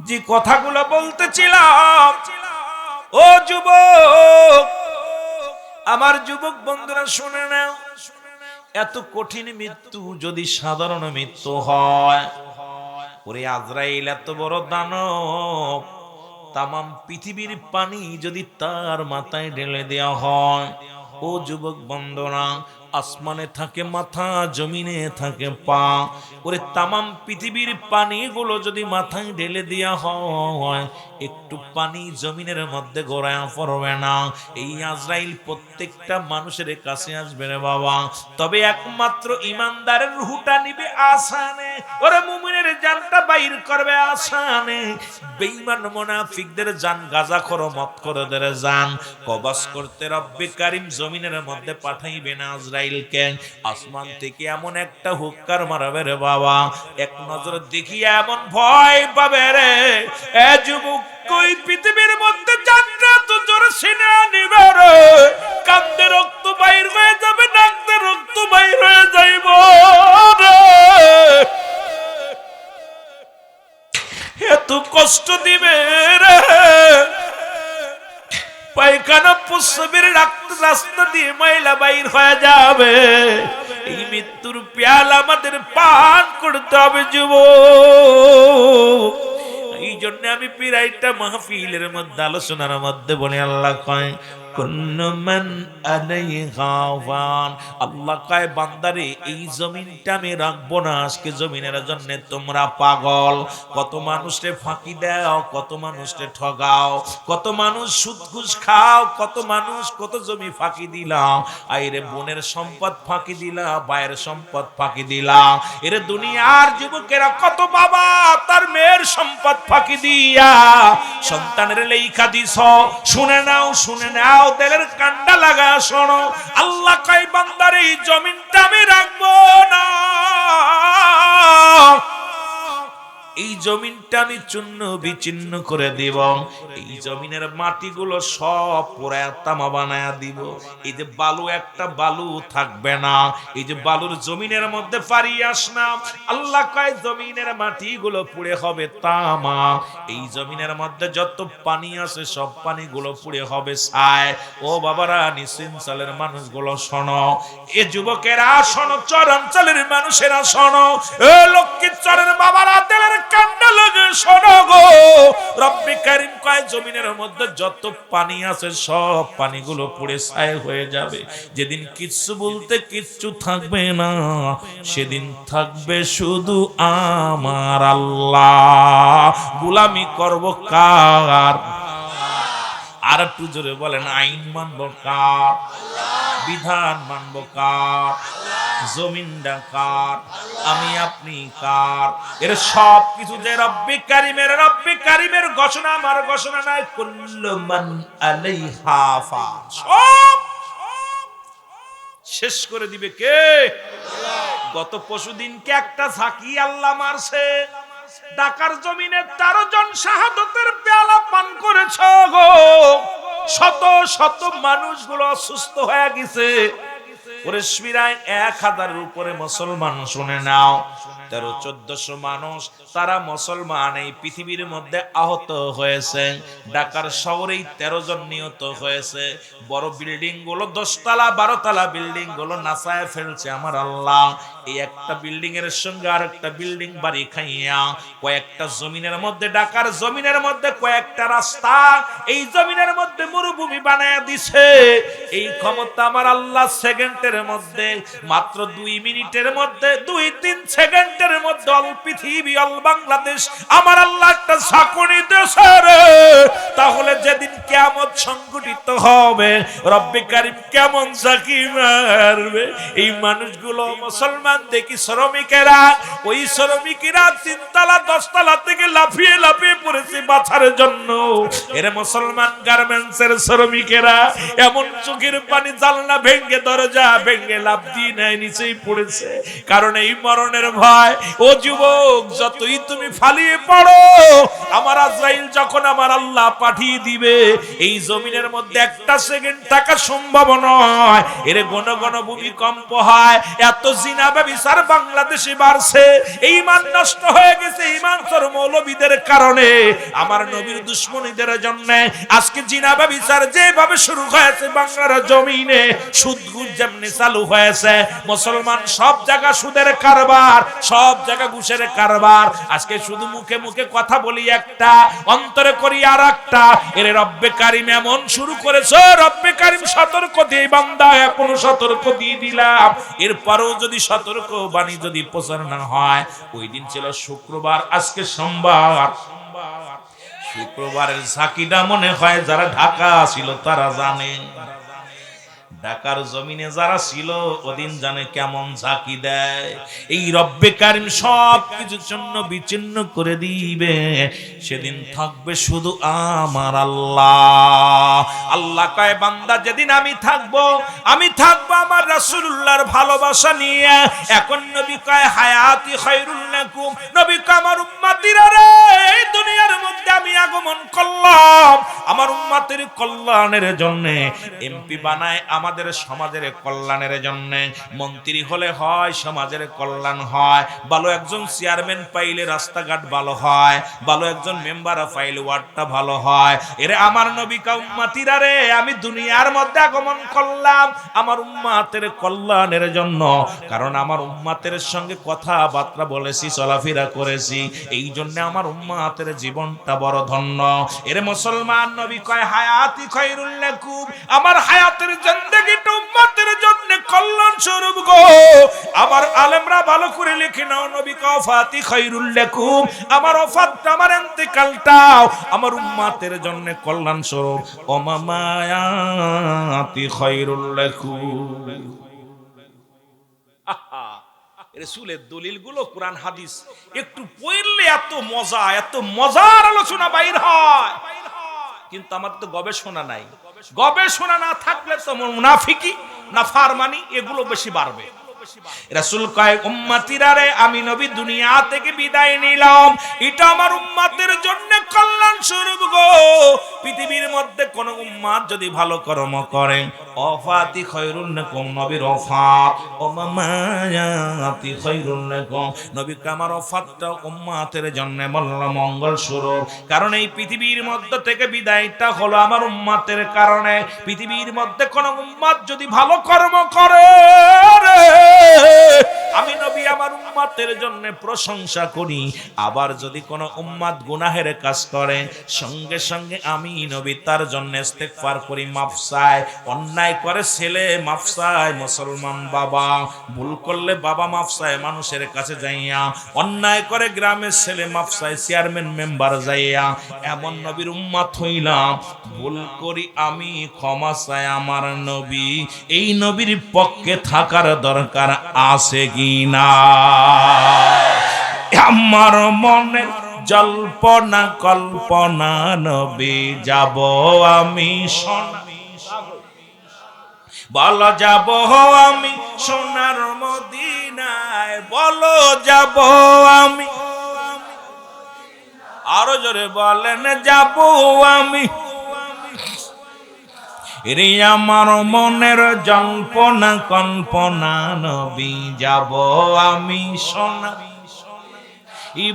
যে কথাগুলো বলতেছিলাম, ও যুবক, আমার যুবক বন্ধুরা শুনে নাও, এত কঠিন মৃত্যু যদি সাধারণ মৃত্যু হয়, ওরে আজরাইল এত বড় দানব, তামাম পৃথিবীর পানি যদি তার মাথায় ঢেলে দেওয়া হয়, ও যুবক বন্ধুরা, আসমানে থাকে মাথা, জমিনে থাকে পা, ওরে তামাম পৃথিবীর পানিগুলো যদি মাথায় ঢেলে দেওয়া হয়, একটু পানি জমিনের মধ্যে গড়ায়া পড়বে না। এই আজরাইল প্রত্যেকটা মানুষের কাছে আসবে রে বাবা, তবে একমাত্র ইমানদারের রূহটা নিবে আসানে, ওরে মুমিনের জানটা বাইর করবে আসানে। বেঈমান মুনাফিকদের জান গাজাখোর মদখোরদের জান কবজ করতে রব্বে কারীম জমিনের মধ্যে পাঠাইবে না আজরাইলকে। আসমান থেকে এমন একটা হুক্কার মারবে রে বাবা, এক নজর দেখিয়ে এমন ভয় পাবে রে, এ যুবক কই পৃথিবীর মধ্যে জানটা তো জোরে সিনে নিবে রে, কান্দে রক্ত বাইর হয়ে যাবে, নাকতে রক্ত বাইর হয়ে যাইব রে, এত কষ্ট দিবে রে, পায়খানা প্রস্রাবের রাস্তা দিয়ে ময়লা বাইর হয়ে যাবে। এই মৃত্যুর পেয়াল আমাদের পান করতে হবে যুবক। এই জন্য আমি পিরাইটা মাহফিলের মধ্যে আলোচনার মধ্যে বলে, আল্লাহ কয় কুল্লু মান আলাইহা ফান, আল্লাহ কয় বান্দারে এই জমিনটা আমি রাখবো না, আজকে জমিনের জন্য তোমরা পাগল। কত মানুষকে ফাঁকি দাও, কত মানুষকে ঠগাও, কত মানুষ সুদ ঘুষ খাও, কত মানুষ কত জমি ফাঁকি দিলাম, আইরে বোনের সম্পদ ফাঁকি দিলা, ভাইয়ের সম্পদ ফাঁকি দিলা, এর দুনিয়ার যুবকেরা কত বাবা তার মেয়ের সম্পদ ফাঁকি দিয়া সন্তানের লেখা দিছ। শুনে নাও, শুনে নাও, দিলের কান্ডা লাগা শোনো, আল্লাহ কয় বান্দার এই জমিনটা আমি রাখবো না, এই জমিনটা আমি চূর্ণ বিচ্ছিন্ন করে দিব, এই জমিনের মাটিগুলো সব পোড়ায়া তামা বানায়া দিব, এই যে বালু একটা বালু থাকবে না, এই যে বালুর জমিনের মধ্যে পারি আস না, আল্লাহ কয় জমিনের মাটিগুলো পুড়ে হবে তামা, এই জমিনের মধ্যে যত পানি আছে সব পানিগুলো পুড়ে হবে ছাই। ও বাবারা, নিশ্চিন্তালের মানুষগুলো শোনো, এ যুবকেরা শোনো, চরাঞ্চলের মানুষেরা শোনো, এ লক্ষ্মীচরের বাবারা দিলের কান্না লাগে শোনো গো, রব্বে কারীম কয় জমিনের মধ্যে যত পানি আছে সব পানিগুলো পুড়ে ছাই হয়ে যাবে। যেদিন কিচ্ছু বলতে কিচ্ছু থাকবে না, সেদিন থাকবে শুধু আমার আল্লাহ। গোলামি করব কার? আর একটু জোরে বলেন, আইন মানব কার? বিধান মানব কার? জমিনটা কার? আমি আপনি কার? এর সব কিছু যে রব্বে কারীমের ঘোষণা, আমার ঘোষণা নাই। কুল্লু মান আলাইহা ফান, সব শেষ করে দিবে কে? গত পরশুদিনকে একটা ঝাঁকি আল্লাহ মারছে, ঢাকার জমিনে 13 জন শাহাদাতের পেয়ালা পান করেছ গো, শত শত মানুষগুলো অসুস্থ হয়ে গেছে। ওরে শিরায় 1000-এর উপরে মুসলমান, শুনে নাও, 1300-1400 মানুষ তারা মুসলমান এই পৃথিবীর মধ্যে আহত হয়েছে। ঢাকার শহরেই 13 জন নিহত হয়েছে। বড় বিল্ডিং গুলো 10 তলা 12 তলা বিল্ডিং গুলো নাসায় ফেলছে আমার আল্লাহ। এই একটা বিল্ডিং এর সঙ্গে আরেকটা বিল্ডিং বাড়ি খাইয়া কয়েকটা জমিনের মধ্যে, ঢাকার জমিনের মধ্যে কয়েকটা রাস্তা এই জমিনের মধ্যে মরুভূমি বানায় দিছে। এই ক্ষমতা আমার আল্লাহ সেকেন্ডের সেকেন্ডের মধ্যে, মাত্র 2 মিনিটের মধ্যে, 2-3 সেকেন্ডের মধ্যে অল পৃথিবী অল বাংলাদেশ আমার আল্লাহ একটা ঝাঁকুনি দিয়েছে রে। তাহলে যেদিন কিয়ামত সংঘটিত হবে রব্বে কারীম কেমন ঝাঁকি মারবে। এই মানুষগুলো মুসলমান দেখি শ্রমিকেরা, ওই শ্রমিকেরা 3 তলা 10 তলা থেকে লাফিয়ে লাফিয়ে পড়েছে বাঁচার জন্য। এর মুসলমান গার্মেন্টসের শ্রমিকেরা এমন চোখের পানি, জানলা ভেঙে দরজা ভেঙে লাফ দিয়ে নেয় নিচেই পড়েছে, কারণ এই মরণের ভয়। ও যুবক, যতই তুমি ফালিয়ে পড়ো, আমার আজরাইল যখন আমার আল্লাহ পাঠিয়ে দিবে, এই জমিনের মধ্যে একটা সেকেন্ড থাকা সম্ভব নয়। এর ঘন ঘন ভূমিকম্প হয়, এত জিনা ব্যভিচার বাংলাদেশে বাড়ছে, ঈমান নষ্ট হয়ে গেছে ঈমানচোর মৌলবীদের কারণে, আমার নবীর দুশমনীদের জন্য। আজকে জিনা ব্যভিচার যেভাবে শুরু হয়েছে বাংলার জমিনে, সুদ ঘুষ যেমনি চালু হয়েছে, মুসলমান সব জায়গা সুদের কারবার, সব জায়গা ঘুষের কারবার। আজকে শুধু মুখে মুখে কথা বলি একটা, অন্তরে করি আর একটা। এর রব্বে কারীম এমন শুরু করেছে, রব্বে কারীম সতর্ক দিয়ে বান্দা এখনো সতর্ক দিয়ে দিলাম, এরপরও যদি সতর্ক বাণী যদি প্রচার না হয়। ওই দিন ছিল শুক্রবার, আজকে সোমবার। শুক্রবারের ঝাঁকিটা মনে হয় যারা ঢাকা ছিল তারা জানে, ঢাকার জমিনে যারা ছিল ওদিন জানে কেমন ঝাঁকি দেয়। এই রব্বে কারীম সব কিছুর জন্য বিচ্ছিন্ন করে দিবে, সেদিন থাকবে শুধু আমার আল্লাহ। আল্লাহ কয় বান্দা যেদিন আমি থাকবো আমার রাসূলুল্লাহর ভালোবাসা নিয়ে। এখন নবী কয় হায়াতি খায়রুল লাকুম, নবী কয় আমার উম্মতিরা রে, এই দুনিয়ার মধ্যে আমি আগমন করলাম আমার উম্মতের কল্যাণের জন্য। এমপি বানায় আমাদের সমাজের কল্যাণের জন্য, মন্ত্রী হলে হয় সমাজের কল্যাণ হয়, ভালো একজন চেয়ারম্যান পাইলে রাস্তাঘাট ভালো হয়, ভালো একজন মেম্বার পাইলে ওয়ার্ডটা ভালো হয়। এরে আমার নবী কা উম্মতিরা রে, আমি দুনিয়ার মধ্যে আগমন করলাম আমার উম্মতের কল্যাণের জন্য, কারণ আমার উম্মতের সঙ্গে কথাবার্তা বলেছি, চলাফেরা করেছি, এই জন্য আমার উম্মতের জীবনটা বড় ধন্য। এরে মুসলমান, নবী কয় হায়াতি খায়রুল লাকুম, আমার হায়াতের জিন্দেগিটা উম্মতের জন্য কল্যাণ স্বরূপ গো। আমার আলেমরা ভালো করে লিখে নাও, নবী কয় ওয়াফাতি খায়রুল লাকুম, আমার ওয়াফাতটা আমার ইন্তেকালটাও আমার উম্মতের জন্য কল্যাণ স্বরূপ। ও মামায়াতি খায়রুল লাকুম। রাসূলের দলিলগুলো কোরআন হাদিস একটু পড়লে এত মজা, এত মজার আলোচনা বাইর হয়, কিন্তু আমার তো গবেষণা নাই। গবেষণা না থাকলে তো মুনাফিকি না ফারমানি এগুলো বেশি বাড়বে। রাসূল কয় উম্মতিরা রে, আমি নবী দুনিয়া থেকে বিদায় নিলাম, এটা আমার উম্মতের জন্য কল্যাণ স্বরূপ গো। পৃথিবীর মধ্যে কোন উম্মত যদি ভালো কর্ম করে, ওয়াফাতি খায়রুল লাকুম, নবীর ওয়াফাত ও মামায়াতি খায়রুল লাকুম, নবী আমার ওয়াফাতটা উম্মতের জন্য মঙ্গল স্বরূপ। কারণ এই পৃথিবীর মধ্যে থেকে বিদায়টা হলো আমার উম্মতের কারণে। পৃথিবীর মধ্যে কোন উম্মত যদি ভালো কর্ম করে, আমি নবী আমার উম্মতের জন্য প্রশংসা করি। আবার যদি কোন উম্মত গুনাহের কাজ করে, সঙ্গে সঙ্গে আমি নবী তার জন্য ইস্তেগফার করি, মাফ চাই। অন্যায় করে ছেলে মাফ চায়, মুসলমান বাবা ভুল করলে বাবা মাফ চায় মানুষের কাছে যাইয়া, অন্যায় করে গ্রামের ছেলে মাফ চায় চেয়ারম্যান মেম্বার যাইয়া। এমন নবীর উম্মত হইলাম, ভুল করি আমি ক্ষমা চাই আমার নবী। এই নবীর পক্ষে থাকার দরকার আছে কি না? আমার মনে জল্পনা কল্পনা, নবী যাব আমি সোনা, বলো যাব আমি সোনার মদিনায়, বলো যাব আমি, আরো জোরে বলেন যাব আমি। রে আমার মনের জল্পনা কল্পনা, নবী যাব আমি সোনা,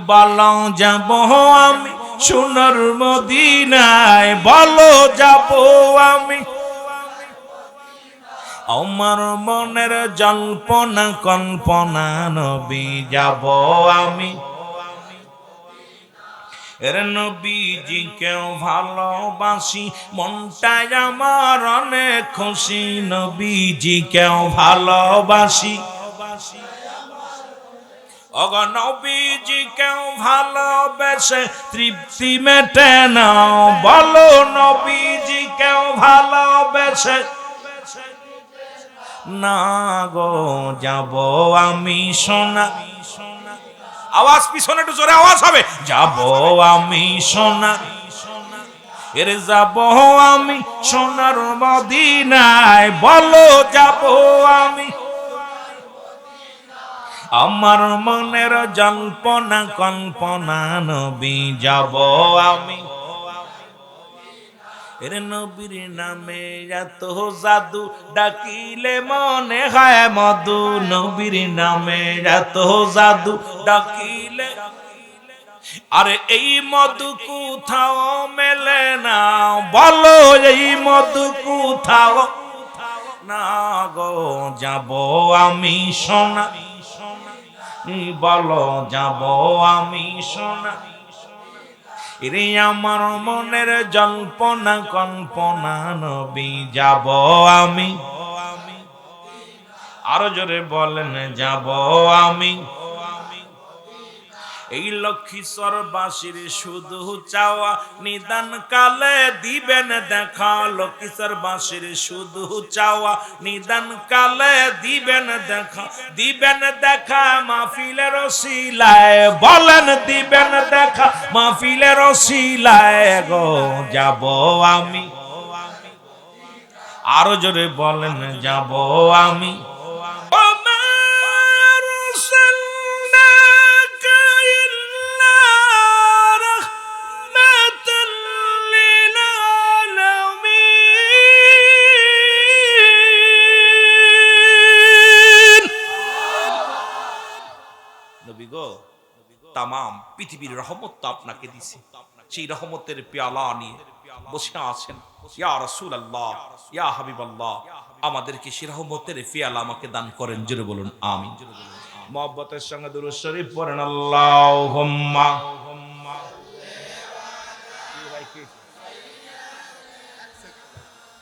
বলো যাব আমি সোনার মদিনায়, বলো যাব আমি। আমার মনের জল্পনা কল্পনা, নবী যাব আমি, এর নবীজি কেউ ভালোবাসি, মনটাই আমার অনেক খুশি। নবীজি কেউ ভালোবাসি, অগ নবীজি কেউ ভালোবেসে তৃপ্তি মেটে না। বলো নবীজি কেউ ভালোবেসে না গো যাব আমি সোনা। আওয়াজ পিছনে একটু জোরে আওয়াজ হবে। যাব আমি সোনা, এর যাব আমি সোনার মদিনায়। বলো যাব আমি, আমার মনের জল্পনা কল্পনা নবী যাব আমি। এর নবীর নামে এত জাদু, ডাকিলে মনে হয় মধু। নবীর নামে এত জাদু, ডাকিলে আরে এই মধু কোথাও মেলে না। বলো এই মধু কোথাও না গো যাব আমি সোনা। বলো যাব আমি সোনা, রে আমার মনের জল্পনা কল্পনা নবী যাব আমি। আরো জোরে বলেন যাব আমি। এই লক্ষ্মীশ্বর বাসীর শুধু চাওয়া, নিদান কালে দিবেন দেখা। লক্ষ্মীশ্বর বাসীর শুধু চাওয়া, নিদান কালে দিবেন দেখা। দিবেন দেখা মাহফিলের ওসিলায়। বলেন দিবেন দেখা মাহফিলের ওসিলায় গো যাব আমি। আরো জোরে বলেন যাব আমি। তামাম পৃথিবীর রহমত তো আপনাকে দিছি, সেই রহমতের পেয়ালা নিয়ে বসে আছেন। ইয়া রাসূলুল্লাহ, ইয়া হাবিবাল্লাহ, আমাদেরকে সেই রহমতের পেয়ালা আমাকে দান করেন। জোরে বলুন আমিন। মুহাব্বতের সঙ্গে দুরূদ শরীফ পড়েন। আল্লাহুম্মা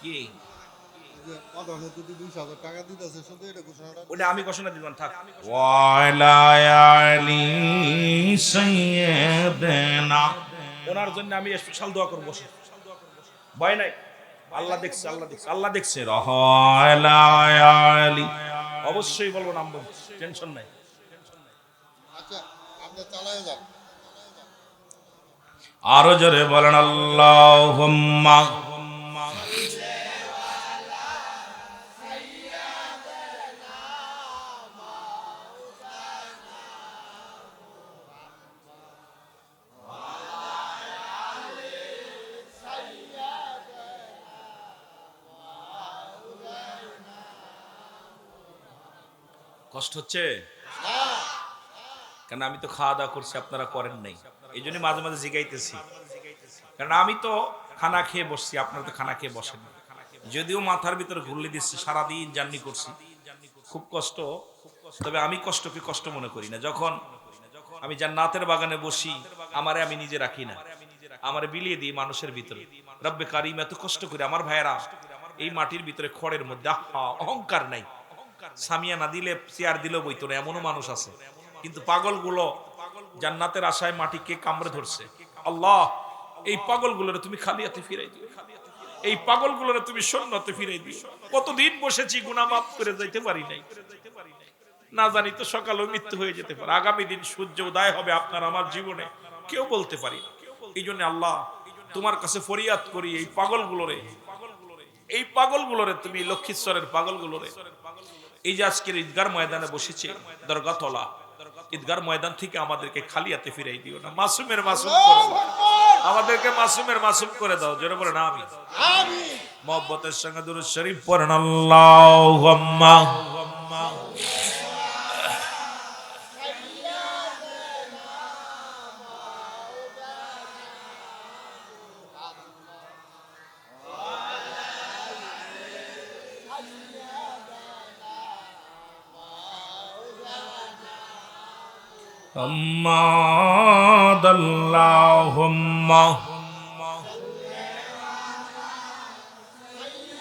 কি ওটা আমি ঘোষণা দিলাম, থাক। ওনার জন্য আমি স্পেশাল দোয়া করবো, ভয় নাই। আল্লাহ দেখছে, আল্লাহ দেখছে, আল্লাহ দেখছে। অবশ্যই বলবো, নাম বলবো, টেনশন নাই। আরো জোরে বলেন আল্লাহুম্মা। কষ্ট হচ্ছে কারণ আমি তো খাওয়া দাওয়া করছি, আপনারা করেন নাই। এই জন্য মাঝে মাঝে জিগাইতেছি, কারণ আমি তো খানা খেয়ে বসছি, আপনারা তো খানা খেয়ে বসেন। যদিও মাথার ভিতরে ঘুরলে দিচ্ছে, সারাদিন জার্নি করছি, খুব কষ্ট। তবে আমি কষ্টকে কষ্ট মনে করি না। যখন আমি জান্নাতের বাগানে বসি, আমারে আমি নিজে রাখি না, আমারে বিলিয়ে দিই মানুষের ভিতরে। রব্বে কারিম এত কষ্ট করে আমার ভাইয়েরা এই মাটির ভিতরে খড়ের মধ্যে, অহংকার নাই। সামিয়া না দিলে চেয়ার দিলেও বইতো না, এমনও মানুষ আছে। কিন্তু পাগলগুলো জান্নাতের আশায় মাটিকে কামড়ে ধরছে। আল্লাহ এই পাগলগুলোরে তুমি খালি হাতে ফিরাই দিও, এই পাগলগুলোরে তুমি শূন্যতে ফিরাই দিও। কতদিন বসেছি, গুনাহ মাফ করে যাইতে পারি নাই। না জানি তো সকালেও মৃত্যু হয়ে যেতে পারে, আগামী দিন সূর্য উদয় হবে আপনার আমার জীবনে, কেউ বলতে পারি। এই জন্য আল্লাহ তোমার কাছে ফরিয়াদ করি, এই পাগলগুলোরে, এই পাগলগুলোরে তুমি, লক্ষ্মীশ্বরের পাগলগুলোরে, এই যে আজকের ঈদগার ময়দানে বসেছে দরগাতলা, ঈদগার ময়দান থেকে আমাদেরকে খালি হাতে ফিরাই দিও না, মাসুমের মাসুম করে দাও, আমাদেরকে মাসুমের মাসুম করে দাও। জোরে বলেন আমিন। মুহাব্বতের সঙ্গে দুরূদ শরীফ পড়েন। আল্লাহুম্মা আল্লাহুম্মা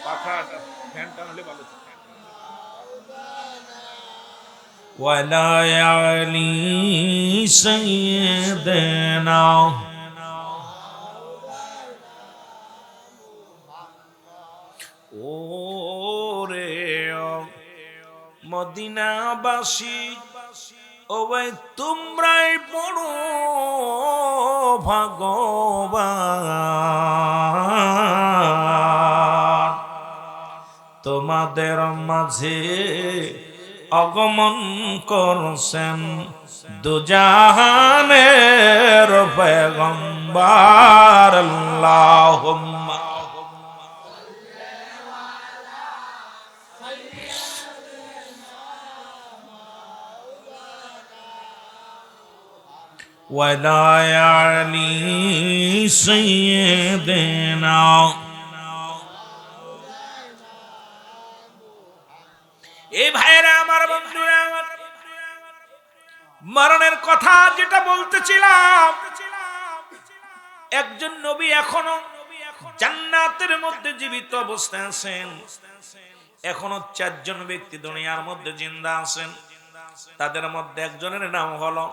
পাখাটা ফ্যানটা হলে ভালো ওয়ালা আলি সাইয়্যিদিনা ওরে মদিনাবাসী ও ভাই তোমরাই বড় ভাগ্যবান তোমাদের মাঝে আগমন করছেন দুজাহানের পয়গম্বর আল্লাহুম্মা ওয়ালা আলি সাইয়্যিদিনা এই ভাইরা আমার বন্ধুরা আমার মরণের কথা যেটা বলতেছিলাম একজন নবী এখনো জান্নাতের মধ্যে জীবিত অবস্থায় আছেন এখনো 4 জন ব্যক্তি দুনিয়ার মধ্যে জিন্দা আছেন তাদের মধ্যে একজনের নাম হলো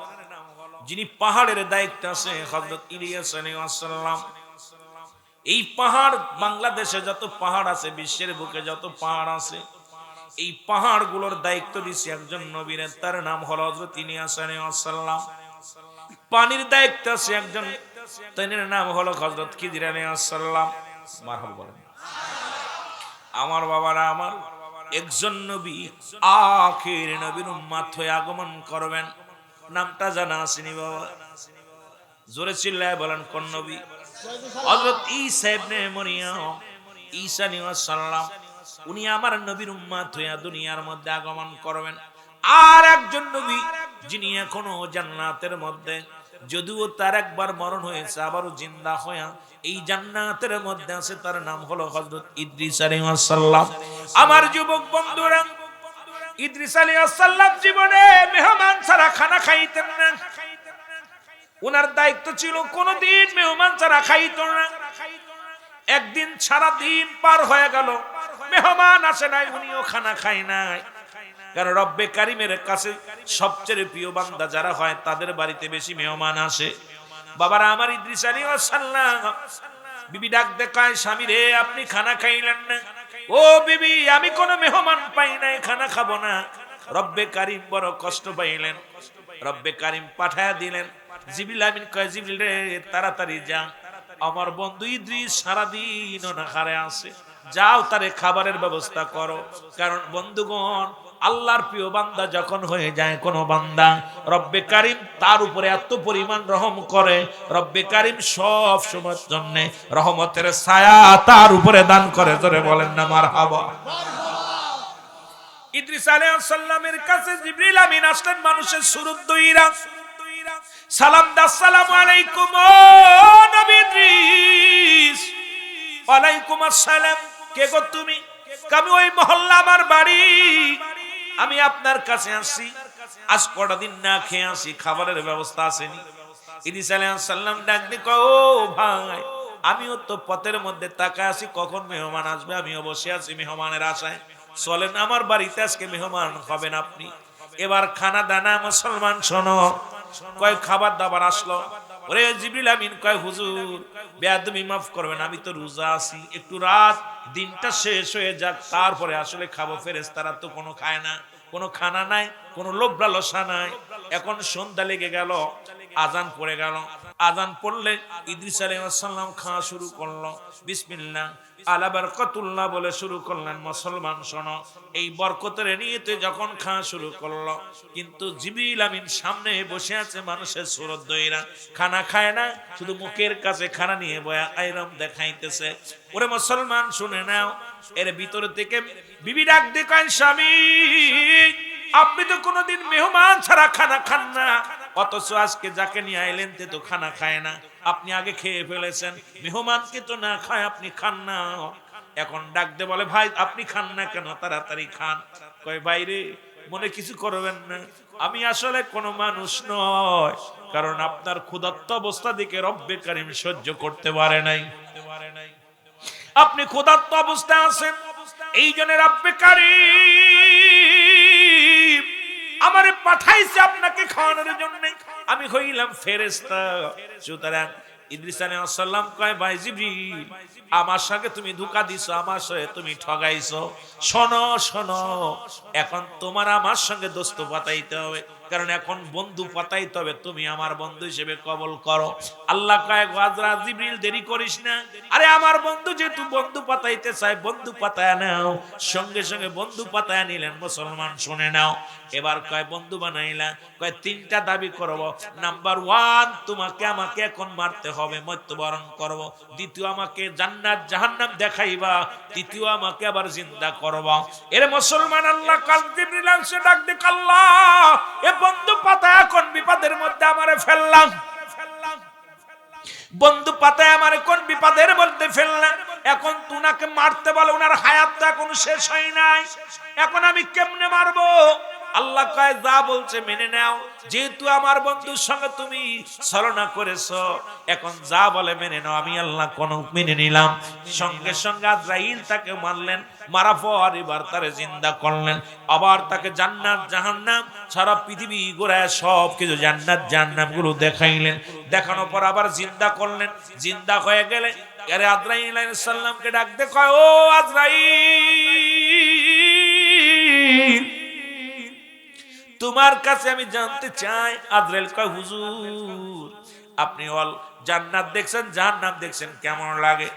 যিনি পাহাড়ের দায়িত্বে আছে হযরত ইলিয়াস আলাইহিস সালাম এই পাহাড় বাংলাদেশে যত পাহাড় আছে বিশ্বের বুকে যত পাহাড় আছে এই পাহাড়গুলোর দায়িত্ব দিয়েছে একজন নবীর তার নাম হলো হযরত ইলিয়াস আলাইহিস সালাম পানির দায়িত্ব আছে একজন তার নাম হলো হযরত খিজির আলাইহিস সালাম মারহাবা বলেন আমার বাবারা আমার একজন নবী আখির নবীর উম্মত হয়ে আগমন করবেন নামটা জানা আসেনি বাবা জোরে চিল্লায় বলেন কোন নবী হযরত ঈসা ইবনে মরিয়ম ঈসা আলাইহিস সালাম উনি আমার নবীর উম্মত হয়ে দুনিয়ার মধ্যে আগমন করবেন আর একজন নবী যিনি এখনো জান্নাতের মধ্যে যদিও তার একবার মরণ হয়েছে আবারও জিন্দা হয়ে এই জান্নাতের মধ্যে আছে তার নাম হলো হযরত ইদ্রিস আলাইহিস সালাম আমার যুবক বন্ধুরা ইদ্রিস আলাইহিস সালাম জীবনে মেহমান ছাড়া খানা খাইতেন না ওনার দায়িত্ব ছিল কোনদিন মেহমান ছাড়া খাইতেন না একদিন সারা দিন পার হয়ে গেল মেহমান আসে নাই উনিও খানা খায় নাই কারণ রব্বে কারিমের কাছে সবচেয়ে প্রিয় বান্দা যারা হয় তাদের বাড়িতে বেশি মেহমান আসে বাবারা আমার ইদ্রিস আলাইহিস সালাম বিবি ডাক দেখায় স্বামী রে আপনি খানা খাইলেন না ও বিবি আমি কোনো মেহমান পাই নাই খানা খাবো না রব্বে কারিম বড় কষ্ট পাইলেন রব্বে কারিম পাঠায়া দিলেন জিবরিল আমিন কয় জিবরিল রে তাড়াতাড়ি যা আমার বন্ধু ইদ্রিস সারা দিন অনাহারে আছে যাও তারে খাবারের ব্যবস্থা করো কারণ বন্ধুগণ আল্লাহর প্রিয় বান্দা যখন হয়ে যায় কোন বান্দা রব্বে কারিম তার উপরে এত পরিমাণ রহম করে রব্বে কারিম সব সময়ের জন্য রহমতের ছায়া তার উপরে দান করে ধরে বলেন না মারহাবা ইদ্রিস আলাইহিস সালামের কাছে জিবরিল আমিন আসলেন মানুষের সুরত দইরা সালাম দা আসসালামু আলাইকুম ও নবী ইদ্রিস ওয়ালাইকুম আসসালাম কে গো তুমি আমি ওই মহল্লা আমার বাড়ি আমি আপনার কাছে আসি আজ কটা দিন না খেয়ে আসি খাবারের ব্যবস্থা আসেনি ইদ্রিস আলাইহিস সালাম ডাক দিয়ে কয় ও ভাই আমিও তো পথের মধ্যে তাকায় আছি কখন মেহমান আসবে আমিও বসে আছি মেহমানের আশায় চলেন আমার বাড়িতে আজকে মেহমান হবেন আপনি এবার খানা দানা মুসলমান শোনো কয় খাবার দাবার আসলো ওরে জিবরিল আমিন কয় হুজুর বেয়াদবি মাফ করবেন আমি তো রোজা আছি একটু রাত দিনটা শেষ হয়ে যাক তারপরে আসলে খাবো ফেরেশতারা তো কোনো খায় না কোনো খানা নাই কোনো লোভ লালসা নাই এখন সন্ধ্যা লেগে গেল আজান পড়ে গেল আজান পড়লে ইদ্রিস আলাইহিস সালাম খাওয়া শুরু করলো বিসমিল্লাহ আলা বারাকাতুল্লাহ বলে শুরু করলেন মুসলমান শোনো এই বরকতের নিয়তে যখন খাওয়া শুরু করলো কিন্তু জিবরিল আমিন সামনে বসে আছে মানুষের সুরত দইরা খানা খায় না শুধু মুখের কাছে খানা নিয়ে বয়া আইরাম দেখাইতেছে ওরে মুসলমান শুনে নাও এর ভিতর থেকে বিবি ডাক দেখায় স্বামী আপনি তো কোনোদিন মেহমান ছাড়া খানা খান না অথচ আজকে যাকে নিয়ে আইলেন তে তো খানা খায় না আপনি আগে খেয়ে ফেলেছেন মেহমানকে তো না খায় আপনি খান না এখন ডাক দে বলে ভাই আপনি খান না কেন তাড়াতাড়ি খান কয় বাইরে মনে কিছু করবেন না, আমি আসলে কোনো মানুষ নয়, কারণ আপনার ক্ষুধার্ত অবস্থা দিকে রব্বে কারীম সহ্য করতে পারে নাই। আপনি ক্ষুধার্ত অবস্থায় আছেন, এই জন্য রব্বে কারীম আমারে পাঠাইছে আপনাকে খাওয়ানোর জন্য। আমি হইলাম ফেরেশতা। সুতরাং ইদ্রিস আলাইহিস সালাম কয়, ভাই জিবরিল, আমার সঙ্গে তুমি ধোঁকা দিছো, আমার সঙ্গে তুমি ঠগাইছো। শোনো শোনো, এখন তোমার আমার সঙ্গে দোস্ত পাতাইতে হবে, কারণ এখন বন্ধু পাতাইতে হবে, তুমি আমার বন্ধু হিসেবে কবল করো। আল্লাহ কয়, হযরত জিবরিল দেরি করিস না, আরে আমার বন্ধু যেহেতু বন্ধু পাতাইতে চায়, বন্ধু পাতায়া নাও। সঙ্গে সঙ্গে বন্ধু পাতায়া নিলেন। মুসলমান শুনে নাও, এবার কয় বন্ধু বানাইলা, কয় তিনটা দাবি করব। নাম্বার 1, তোমাকে আমাকে এখন মারতে হবে, মৃত্যুবরণ করব। দ্বিতীয়, আমাকে জান্নাত জাহান্নাম দেখাইবা। তৃতীয়, আমাকে আবার জিন্দা করবা। এর মুসলমান, আল্লাহ কাল জিবরিল এসে ডাক দে, আল্লাহ এ বন্ধু পাতা এখন বিপদের মধ্যে আমারে ফেললাম, বন্ধু পাতায় আমার কোন বিপদের মধ্যে ফেললেন। এখন তুনাকে মারতে বলে, ওনার হায়াতটা এখন শেষ হয় নাই, এখন আমি কেমনে মারবো? আল্লাহ কয়, যা বলছে মেনে নাও, যেহেতু আমার বন্ধুর সঙ্গে তুমি ছলনা করেছো, এখন যা বলে মেনে নাও। আমি আল্লাহ কোন মেনে নিলাম। সঙ্গে সঙ্গে আজরাইল তাকে মারলেন, মারা পর এবার তারে জিন্দা করলেন। আবার তাকে জান্নাত জাহান্নাম সারা পৃথিবী ঘোরায় সব কিছু জান্নাত জাহান্নাম গুলো দেখাইলেন। দেখানোর পর আবার জিন্দা করলেন। জিন্দা হয়ে গেলে আরে আজরাইল আলাইহিস সালামকে ডাক দে, কয়, ও আজরাইল, তোমার কাছে আমি জানতে চাই। আজরাইল কয়, হুজুর, আপনি জান্নাত দেখছেন, জাহান্নাম দেখছেন, কেমন লাগে?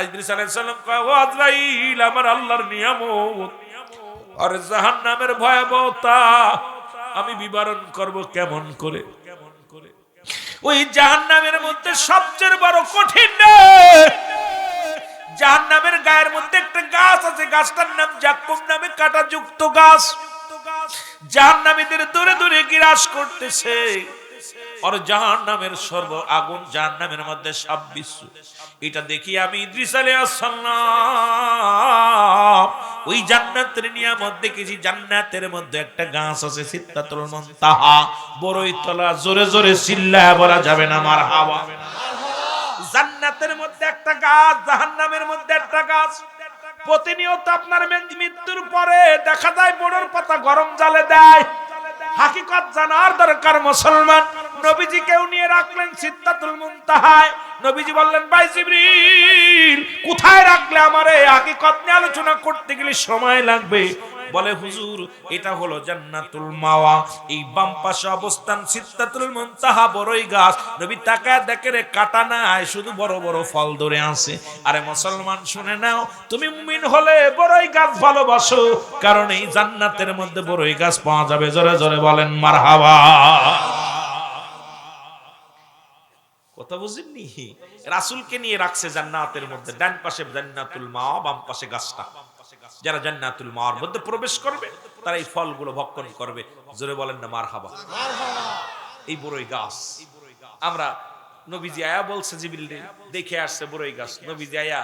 ইদ্রিস আলাইহিস সালাম কয়, ও আজরাইল, আমার আল্লাহর নিয়ামত আর জাহান্নামের ভয়াবহতা আমি বিবরণ করব কেমন করে? ওই জাহান্নামের মধ্যে সবচেয়ে বড় কঠিন জাহান্নামের গায়ের মধ্যে একটা গাছ আছে, গাছটার নাম জাক্কুম নামে কাঁটাযুক্ত গাছ। জাহান্নামীদের দূরে দূরে গ্রাস করতেছে। আর জাহান্নামের সর্ব আগুন জাহান্নামের মধ্যে সাপ বিচ্ছু। এটা দেখি আমি ইদ্রিস আলাইহিস সালাম ওই জান্নাতের নিয়ামত দেখেছি। জান্নাতের মধ্যে একটা গাছ আছে, সিদরাতুল মুনতাহা, বড়ই তলা। জোরে জোরে চিল্লায়া বলা যাবে না মারহাবা? জান্নাতের মধ্যে একটা গাছ, জাহান্নামের মধ্যে একটা গাছ। প্রতিনিয়ত আপনার মৃত্যুর পরে দেখা যায় বড়র পাতা গরম জালে দেয়। হাকিকত জানার দরকার মুসলমান। নবীজি কেউ নিয়ে রাখলেন সিদরাতুল মুনতাহায়। নবীজি বললেন, ভাই জিবরিল, কোথায় রাখলে আমারে? হাকিকত নিয়ে আলোচনা করতে গেলে সময় লাগবে। বলে, হুজুর, এটা হলো জান্নাতুল মাওয়া। এই বাম পাশে অবস্থান সিদরাতুল মুনতাহা, বড়ই গাছ। নবী তাকায় দেখে রে, কাটা নাই, শুধু বড় বড় ফল ধরে আছে। আরে মুসলমান শুনে নাও, তুমি মুমিন হলে বড়ই গাছ ভালোবাসো, কারণ এই জান্নাতের মধ্যে বড়ই গাছ পাওয়া যাবে। জোরে জোরে বলেন মারহাবা। কথা বুঝেননি? রাসূলকে নিয়ে রাখছে জান্নাতের মধ্যে। ডান পাশে জান্নাতুল মাওয়া, বাম পাশে গাছটা। যারা জান্নাতুল মাওয়ার মধ্যে প্রবেশ করবে তারা এই ফলগুলো ভক্ষণ করবে। জোরে বলেন না মারহাবা। এই বড়ই গাছ আমরা, নবীজি আয়া বলছে, জিবরিল দেখে আসছে বড়ই গাছ। নবীজি আয়া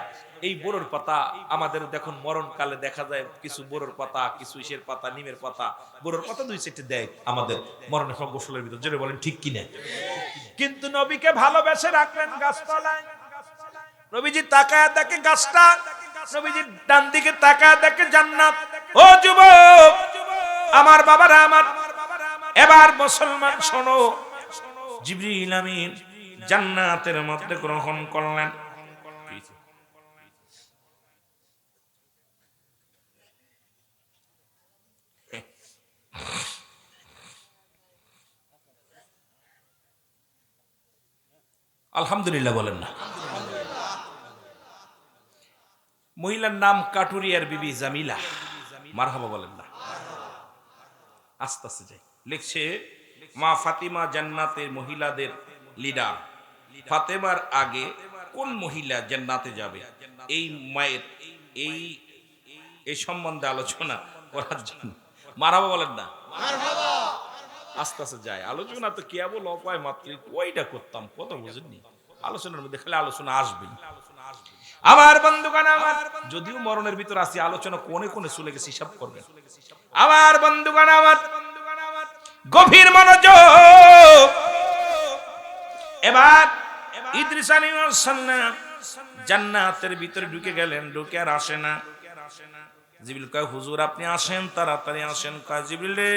এই বড়র পাতা, আমাদের দেখুন মরণকালে দেখা যায় কিছু বড়র পাতা, কিছু ইসের পাতা, নিমের পাতা, বড়র পাতা 2-4 দেয় আমাদের মরণের গোসলের ভিতর। জোরে বলেন ঠিক কিনা? কিন্তু নবীকে ভালোবেসে রাখলেন গাছতলায়। নবীজি তাকায় দেখে গাছটা, নবীজি ডান দিকে তাকায় দেখে জান্নাত। ও যুবক, আমার বাবারা আমার, এবার মুসলমান শোনো, জিবরিল আমিন জান্নাতের মধ্যে গ্রহণ করলেন। আলহামদুলিল্লাহ বলেন না? মহিলার নাম কাটুরিয়ার বিবি জামিলা। মারহাবা বলেন না? আস্তে আস্তে যাই। লিখছে, মা ফাতিমা জান্নাতের মহিলাদের লিডার। ফাতেমার আগে কোন মহিলা জান্নাতে যাবে, এই মায়ের এই সম্বন্ধে আলোচনা করার জন্য। মারহাবা বলেন না? আস্তে আস্তে যায়। আলোচনা তো কেবল অপায় মাত্র ওইটা করতাম, কথা বুঝেননি? আলোচনার মধ্যে খালি আলোচনা আসবেই। আমার বন্ধুগণ আমার, যদিও মরণের ভিতর আছি, আলোচনা কোণে কোণে চলে গেছে, হিসাব করবেন। আমার বন্ধুগণ আমার, গভীর মনোযোগ। এবার ইদ্রিস আলাইহিস সালাম জান্নাতের ভিতরে ঢুকে গেলেন, ঢুকে আর আসে না। জিবরিল কয়, হুজুর আপনি আসেন, তাড়াতাড়ি আসেন। কয়, জিবরিল রে,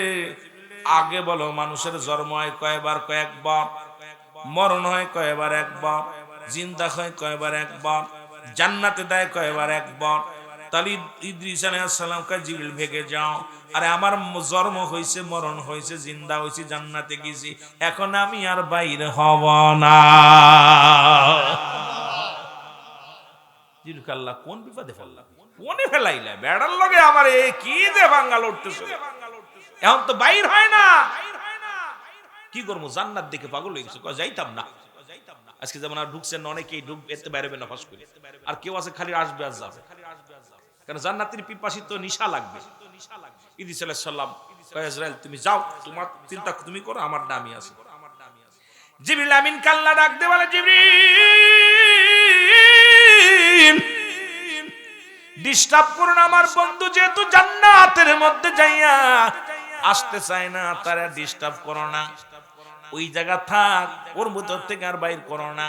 আগে বলো মানুষের জন্ম হয় কয়বার? কয়েকবার। মরণ হয় কয়বার? একবার। জিন্দা হয় কয়বার? একবার। জান্নাতে দেয় কয়বার? একবার। তাহলে ইদ্রিস আলাইহিস সালাম কয়, জিবরিল ভেগে যাও, আরে আমার জন্ম হয়েছে, মরণ হয়েছে, জিন্দা হয়েছে, জান্নাতে গেছি, এখন আমি আর বাইরে হব না। জিবরিল, আল্লাহ কোন বিপদে ফেললাম, কোনে ফেলাইলা, বেড়ার লগে আমার এই কি যে বাঙ্গাল উঠতেছে, এখন তো বাইর হয় না, কি করবো? জান্নাত দেখে পাগল হয়ে গেছে, যাইতাম না। আজকে যেমন আর ঢুকছেন, অনেকেই এতে বাইরে না, ফাঁস করে। আর কেউ আছে খালি আসবে আর যাবে, কারণ জান্নাতের পিপাসী তো নিশা লাগবে। ইদ্রিস আলাইহিস সালাম কয়, ইসরাইল তুমি যাও, তোমার চিন্তা তুমি করো, আমার নামই আছে। জিবরিল আমিন কাল্লা ডাক দে, বলে, জিবরিল ডিস্টার্ব করুন আমার বন্ধু, যেহেতু জান্নাতের মধ্যে যাইয়া আসতে চায় না, তারা ডিস্টার্ব করো না, ওই জায়গা থাক, ওর ভিতর থেকে আর বাইর করো না।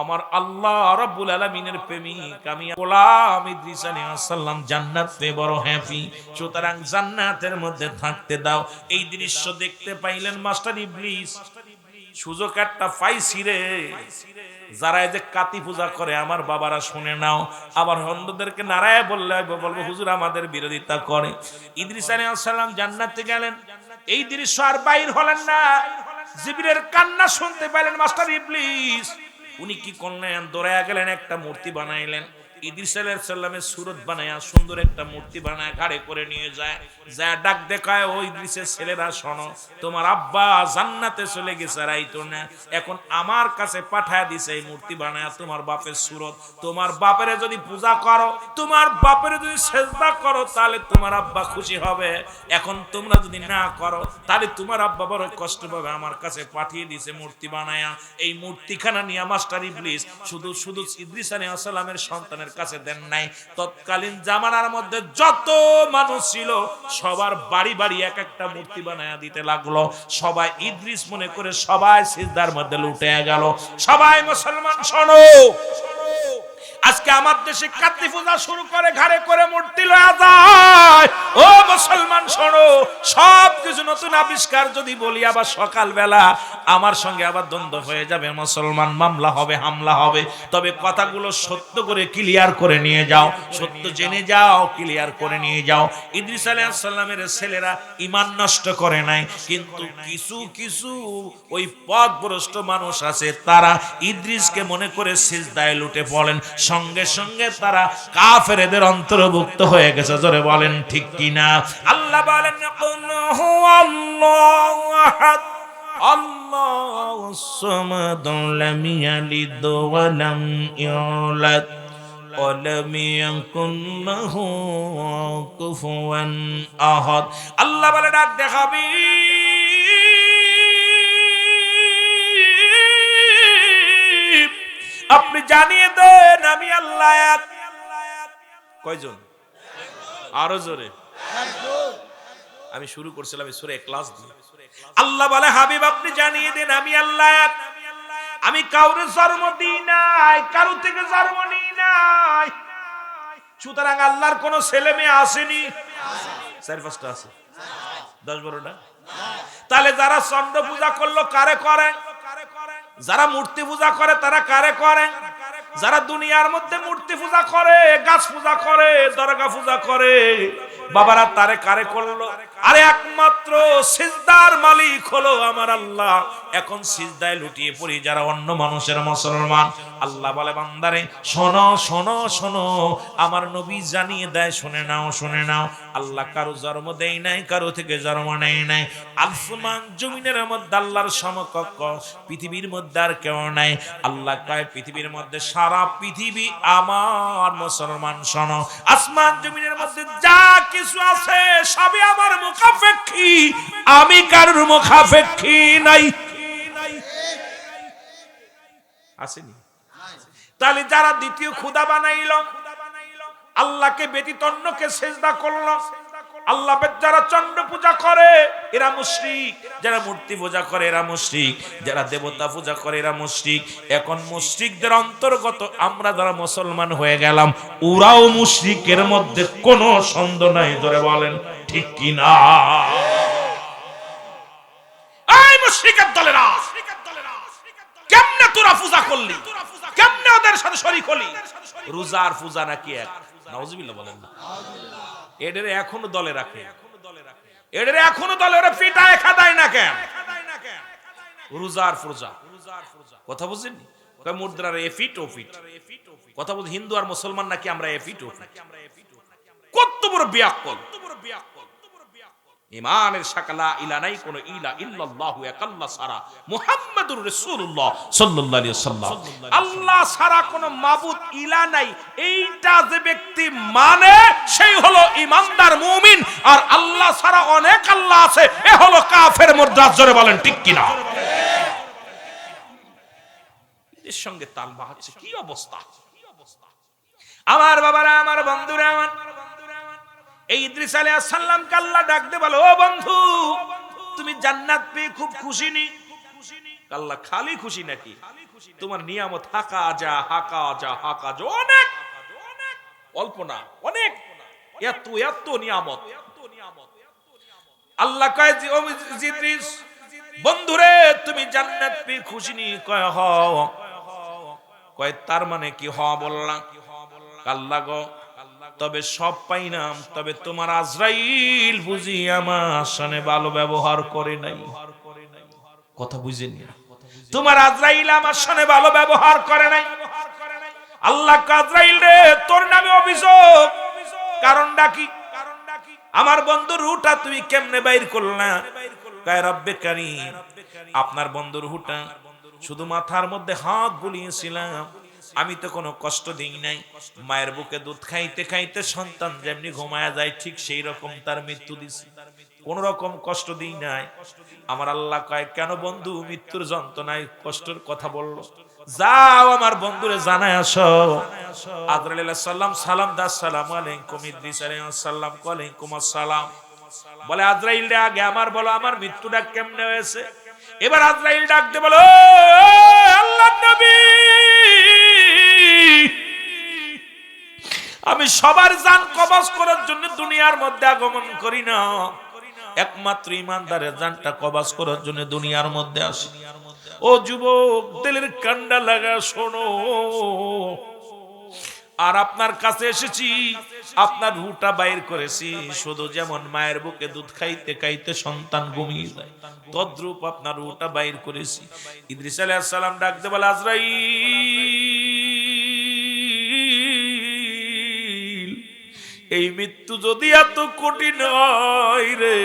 আমার আল্লাহ রাব্বুল আলামিনের প্রেমিক আমি গোলাম ইদ্রিস আলাইহিস সালাম জান্নাতে বড় হ্যাপি, সুতরাং জান্নাতের মধ্যে থাকতে দাও। এই দৃশ্য দেখতে পাইলেন মাস্টার ইবলিস, সুযোগ একটা পাইছি রে। যারা এই যে কাতি পূজা করে আমার বাবারা শুনে নাও, আবার অন্যদেরকে নারায় বলবো হুজুর আমাদের বিরোধিতা করে। ইদ্রিস আলাইহিস সালাম জান্নাতে গেলেন, এই দৃশ্য আর বাইর হলেন না। জিবরিলের কান্না শুনতে পাইলেন মাস্টার ইবলিস, উনি কি করলেন? দৌড়ায়া গেলেন, একটা মূর্তি বানাইলেন। ইদ্রিস আলাইহিস সালামের সুরত বানায়া সুন্দর একটা মূর্তি বানায় ঘাড়ে করে নিয়ে যায়, যা ডাক দেখায়, ওই ইদ্রিসের ছেলেরা শোনো, তোমার আব্বা জান্নাতে চলে গেছে, রাইতো না, এখন আমার কাছে পাঠায় দিছে এই মূর্তি বানায়া তোমার বাপের সুরত। তোমার বাপের যদি পূজা করো, তোমার বাপের যদি সেজদা করো, তাহলে তোমার আব্বা খুশি হবে। এখন তোমরা যদি না করো, তাহলে তোমার আব্বা বড় কষ্ট পাবে। আমার কাছে পাঠিয়ে দিছে মূর্তি বানায়া। এই মূর্তিখানা নিয়ে মাস্টার ইবলিস শুধু ইদ্রিস আলাইহিস সালামের সন্তানের কাছে দেন নাই, তৎকালীন জামানার মধ্যে যত মানুষ ছিল সবার বাড়ি বাড়ি এক একটা মূর্তি বানায়া দিতে লাগলো। সবাই ইদ্রিস মনে করে সবাই সিজদার মধ্যে লুটে গেল। সবাই মুসলমান শোনো, আজকে আমার দেশে কাতি পূজা শুরু করে, ঘাড়ে করে মূর্তি লয়া যায়। ও মুসলমান শোনো, সব কিছু নতুন আবিষ্কার যদি বলি, আবার সকালবেলা আমার সঙ্গে আবার দ্বন্দ্ব হয়ে যাবে, মুসলমান মামলা হবে, হামলা হবে। তবে কথাগুলো সত্য করে ক্লিয়ার করে নিয়ে যাও, সত্য জেনে যাও, ক্লিয়ার করে নিয়ে যাও। ইদ্রিস আলাইহিস সালামের ছেলেরা ঈমান নষ্ট করে নাই, কিন্তু কিছু কিছু ওই পথভ্রষ্ট মানুষ আছে, তারা ইদ্রিসকে মনে করে সিজদায় লুটে পড়েন, সঙ্গে সঙ্গে তারা কাফেরদের অন্তর্ভুক্ত হয়ে গেছে। জোরে বলেন ঠিক কিনা? আল্লাহ বলেন, আল্লাহু আহাদ আল্লাহুস সামাদ লাম ইয়ালিদ ওয়া লাম ইউলাদ ওয়া লাম ইয়াকুন লাহু কুফুয়ান আহাদ। আল্লাহ বলে, ডাক দেখাবি, আপনি জানিয়ে দেন আমি আল্লাহ এক। কয়জন? আরো জোরে। আমি শুরু করছিলাম সূরা ইখলাস দিয়ে। আল্লাহ বলে, হাবিব আপনি জানিয়ে দেন আমি আল্লাহ এক, আমি কাউরে জন্ম দিই নাই, কারো থেকে জন্ম নিই নাই। সুতরাং আল্লাহর কোন ছেলে মেয়ে আসেনি, 4-5টা আছে, 10-12টা। তাহলে যারা চন্দ্র পূজা করলো কারে করে? যারা মূর্তি পূজা করে তারা কারে করে? যারা দুনিয়ার মধ্যে মূর্তি পূজা করে, গাছ পূজা করে, দরগা পূজা করে, বাবারা তারে কারে করলো? আরে একমাত্র সিজদার মালিক হলো আমার আল্লাহ। এখন সিজদায় লুটিয়ে পড়ি যারা অন্য মানুষের মুসলমান। আল্লাহ বলে, বান্দারে শোনো শোনো শোনো, আমার নবী জানিয়ে দেয়, শুনে নাও শুনে নাও। আল্লাহ কারো জন্ম দেয় নাই, কারো থেকে জন্ম নেয় নাই। আসমান জমিনের মধ্যে আল্লাহর সমকক্ষ পৃথিবীর মধ্যে আর কেউ নাই। আল্লাহ কয়, পৃথিবীর মধ্যে সারা পৃথিবী আমার। মুসলমান শোনো, আসমান জমিনের মধ্যে যা কিছু আছে সবই আমার মুখাপেক্ষী, আমি কারোর মুখাপেক্ষী নাই। আসেনি? তাহলে যারা দ্বিতীয় খোদা বানাইলো, আল্লাহকে ব্যতীত অন্যকে সিজদা করলো, আল্লাহ যারা চন্দ্র পূজা করে এরা মুশরিক, যারা মূর্তি পূজা করে এরা মুশরিক, যারা দেবতা পূজা করে এরা মুশরিক। এখন মুশরিকদের অন্তর্গত আমরা যারা মুসলমান হয়ে গেলাম, ওরাও মুশরিকের মধ্যে কোনো সন্দেহ নাই। ধরে বলেন ঠিক কি না? এই মুশরিকের দলেরা, কেমনে তোরা পূজা করলি, কেমনে ওদের সাথে শরীক হলি? রোজার পূজা নাকি এক? নাউজুবিল্লাহ বলেন না। এদের এখনো দলে রাখে, এদের এখনো দলে ওরা পিটায় খাদায় না কেন? রোজার পূজা কথা বুঝেন? মুদ্রার এফিট ওফিট কথা বুঝ। হিন্দু আর মুসলমান নাকি আমরা এফিট ওফিট? কত বড় বিয়াক্কল! ইমানের শাকালা ইলা নাই, কোন ইলা ইল্লাল্লাহু একাল্লা সারা মুহাম্মাদুর রাসূলুল্লাহ সাল্লাল্লাহু আলাইহি ওয়াসাল্লাম। আল্লাহ সারা কোন মাবুদ ইলা নাই, এইটা যে ব্যক্তি মানে সেই হলো ঈমানদার মুমিন। আর আল্লাহ সারা অনেক আল্লাহ আছে, এ হলো কাফের মুর্দাত। জোরে বলেন ঠিক কি না? এর সঙ্গে তাল বাহাচ্ছে কি অবস্থা! আমার বাবারা, আমার বন্ধুরা, আমার এই ইদ্রিস আলাইহিস সালামকে আল্লাহ ডাক দিয়ে বলে, ও বন্ধু, তুমি জান্নাত পেয়ে খুব খুশি নি? আল্লাহ খালি খুশি নাকি? তোমার নিয়ামত হাকা যা হাকা যা হাকা যা, অনেক অল্প না, অনেক, এত এত নিয়ামত। আল্লাহ কয় যে ও ইদ্রিস বন্ধুরে, তুমি জান্নাত পেয়ে খুশি নি? কয় হ। কয় তার মানে কি হ বললাম? আল্লাহ গো, তবে সব পাইলাম, তবে তোমার আজরাইল বুঝি আমার সাথে ভালো ব্যবহার করে নাই। কথা বুঝেন না? তোমার আজরাইল আমার সাথে ভালো ব্যবহার করে নাই। আল্লাহ আজরাইল রে, তোর নামে অভিযোগ, কারণটা কি? আমার বন্ধুর রুহটা তুমি কেমনে বাইর করলা? কয় রব্বে কারীম, আপনার বন্ধুর রুহটা শুধু মাথার মধ্যে হাত বুলিয়েছিলাম, আমি তো কোনো কষ্ট দিই নাই। মায়ের বুকে দুধ খাইতে খাইতে সন্তান যেমনি ঘুমায়া যায়, ঠিক সেই রকম তার মৃত্যু দিছি, কোন রকম কষ্ট দিই নাই। আমার আল্লাহ কয়, কেন বন্ধু মৃত্যুর যন্ত্রণায় কষ্টের কথা বললো? যাও আমার বন্ধুরে জানায় আসো। আজরাইল আলাইহিস সালাম সালাম দা, আসসালামু আলাইকুম। ইদ্রিস আলাইহিস সালাম ওয়ালাইকুম আসসালাম। বলে আজরাইল রে, আগে আমার বলো, আমার মৃত্যুটা কেমনে হয়েছে? এবার আজরাইল ডাক দিয়ে বলো, আল্লাহর নবী, আমি সবার জান কবজ করার জন্য দুনিয়ার মধ্যে আগমন করি না, একমাত্র ইমানদারের জানটা কবজ করার জন্য দুনিয়ার মধ্যে আসি। ও যুবক, দিলের কান্ডা লাগা শোনো, আর আপনার কাছে এসেছি, আপনার রুহটা বাইর করেছি। শুধু যেমন মায়ের বুকে দুধ খাইতে খাইতে সন্তান ঘুমিয়ে যায়, তদ্রূপ আপনার রুহটা বাইর করেছি। ইদ্রিস আলাইহিস সালাম ডাকতে বলে, আজরাইল, এই মৃত্যু যদি এত কঠিন হয় রে,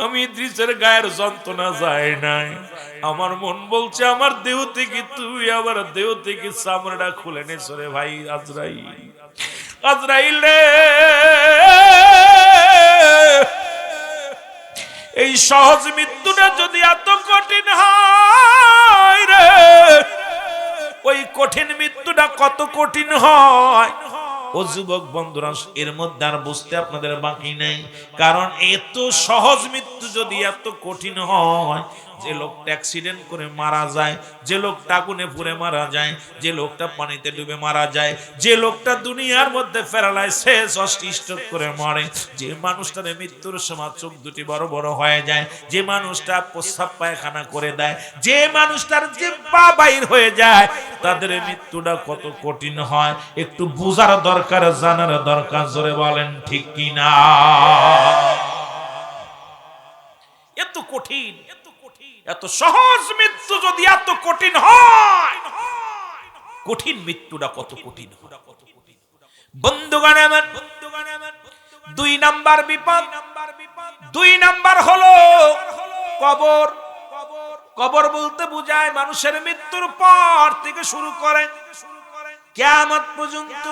আমি ইদ্রিসের গায়ের যন্ত্রণা যায় নাই, আমার মন বলছে আমার দেহ থেকে তুই আমার দেহ থেকে চামড়াটা খুলে নে সরে ভাই। আজরাইল, আজরাইল রে, এই সহজ মৃত্যুটা যদি এত কঠিন হয় রে, ওই কঠিন মৃত্যুটা কত কঠিন হয়। ও যুবক বন্ধুরা, এর মধ্যে আর বুঝতে আপনাদের বাকি নেই, কারণ এত সহজ মৃত্যু যদি এত কঠিন হয়, যে লোকটা অ্যাক্সিডেন্ট করে মারা যায়, যে লোকটা আগুনে পুড়ে মারা যায়, যে লোকটা পানিতে ডুবে মারা যায়, যে লোকটা দুনিয়ার মধ্যে প্যারালাইসিস স্ট্রোক করে মরে, যে মানুষটার মৃত্যুর সময় চোখ দুটি বড় বড় হয়ে যায়, যে মানুষটা প্রস্রাব পায়খানা করে দেয়, যে মানুষটার জিহ্বা বাইর হয়ে যায়, তাদের মৃত্যুটা কত কঠিন হয় একটু বুঝার দরকার, জানার দরকার। জোরে বলেন ঠিক কিনা? এত কঠিন, এত সহজ মৃত্যু যদি এত কঠিন হয়, কঠিন মৃত্যুটা কত কঠিন হয়। বন্ধুগণ আমার, 2 নাম্বার বিপদ, 2 নাম্বার হলো কবর। কবর বলতে বোঝায় মানুষের মৃত্যুর পর থেকে শুরু করে কিয়ামত পর্যন্ত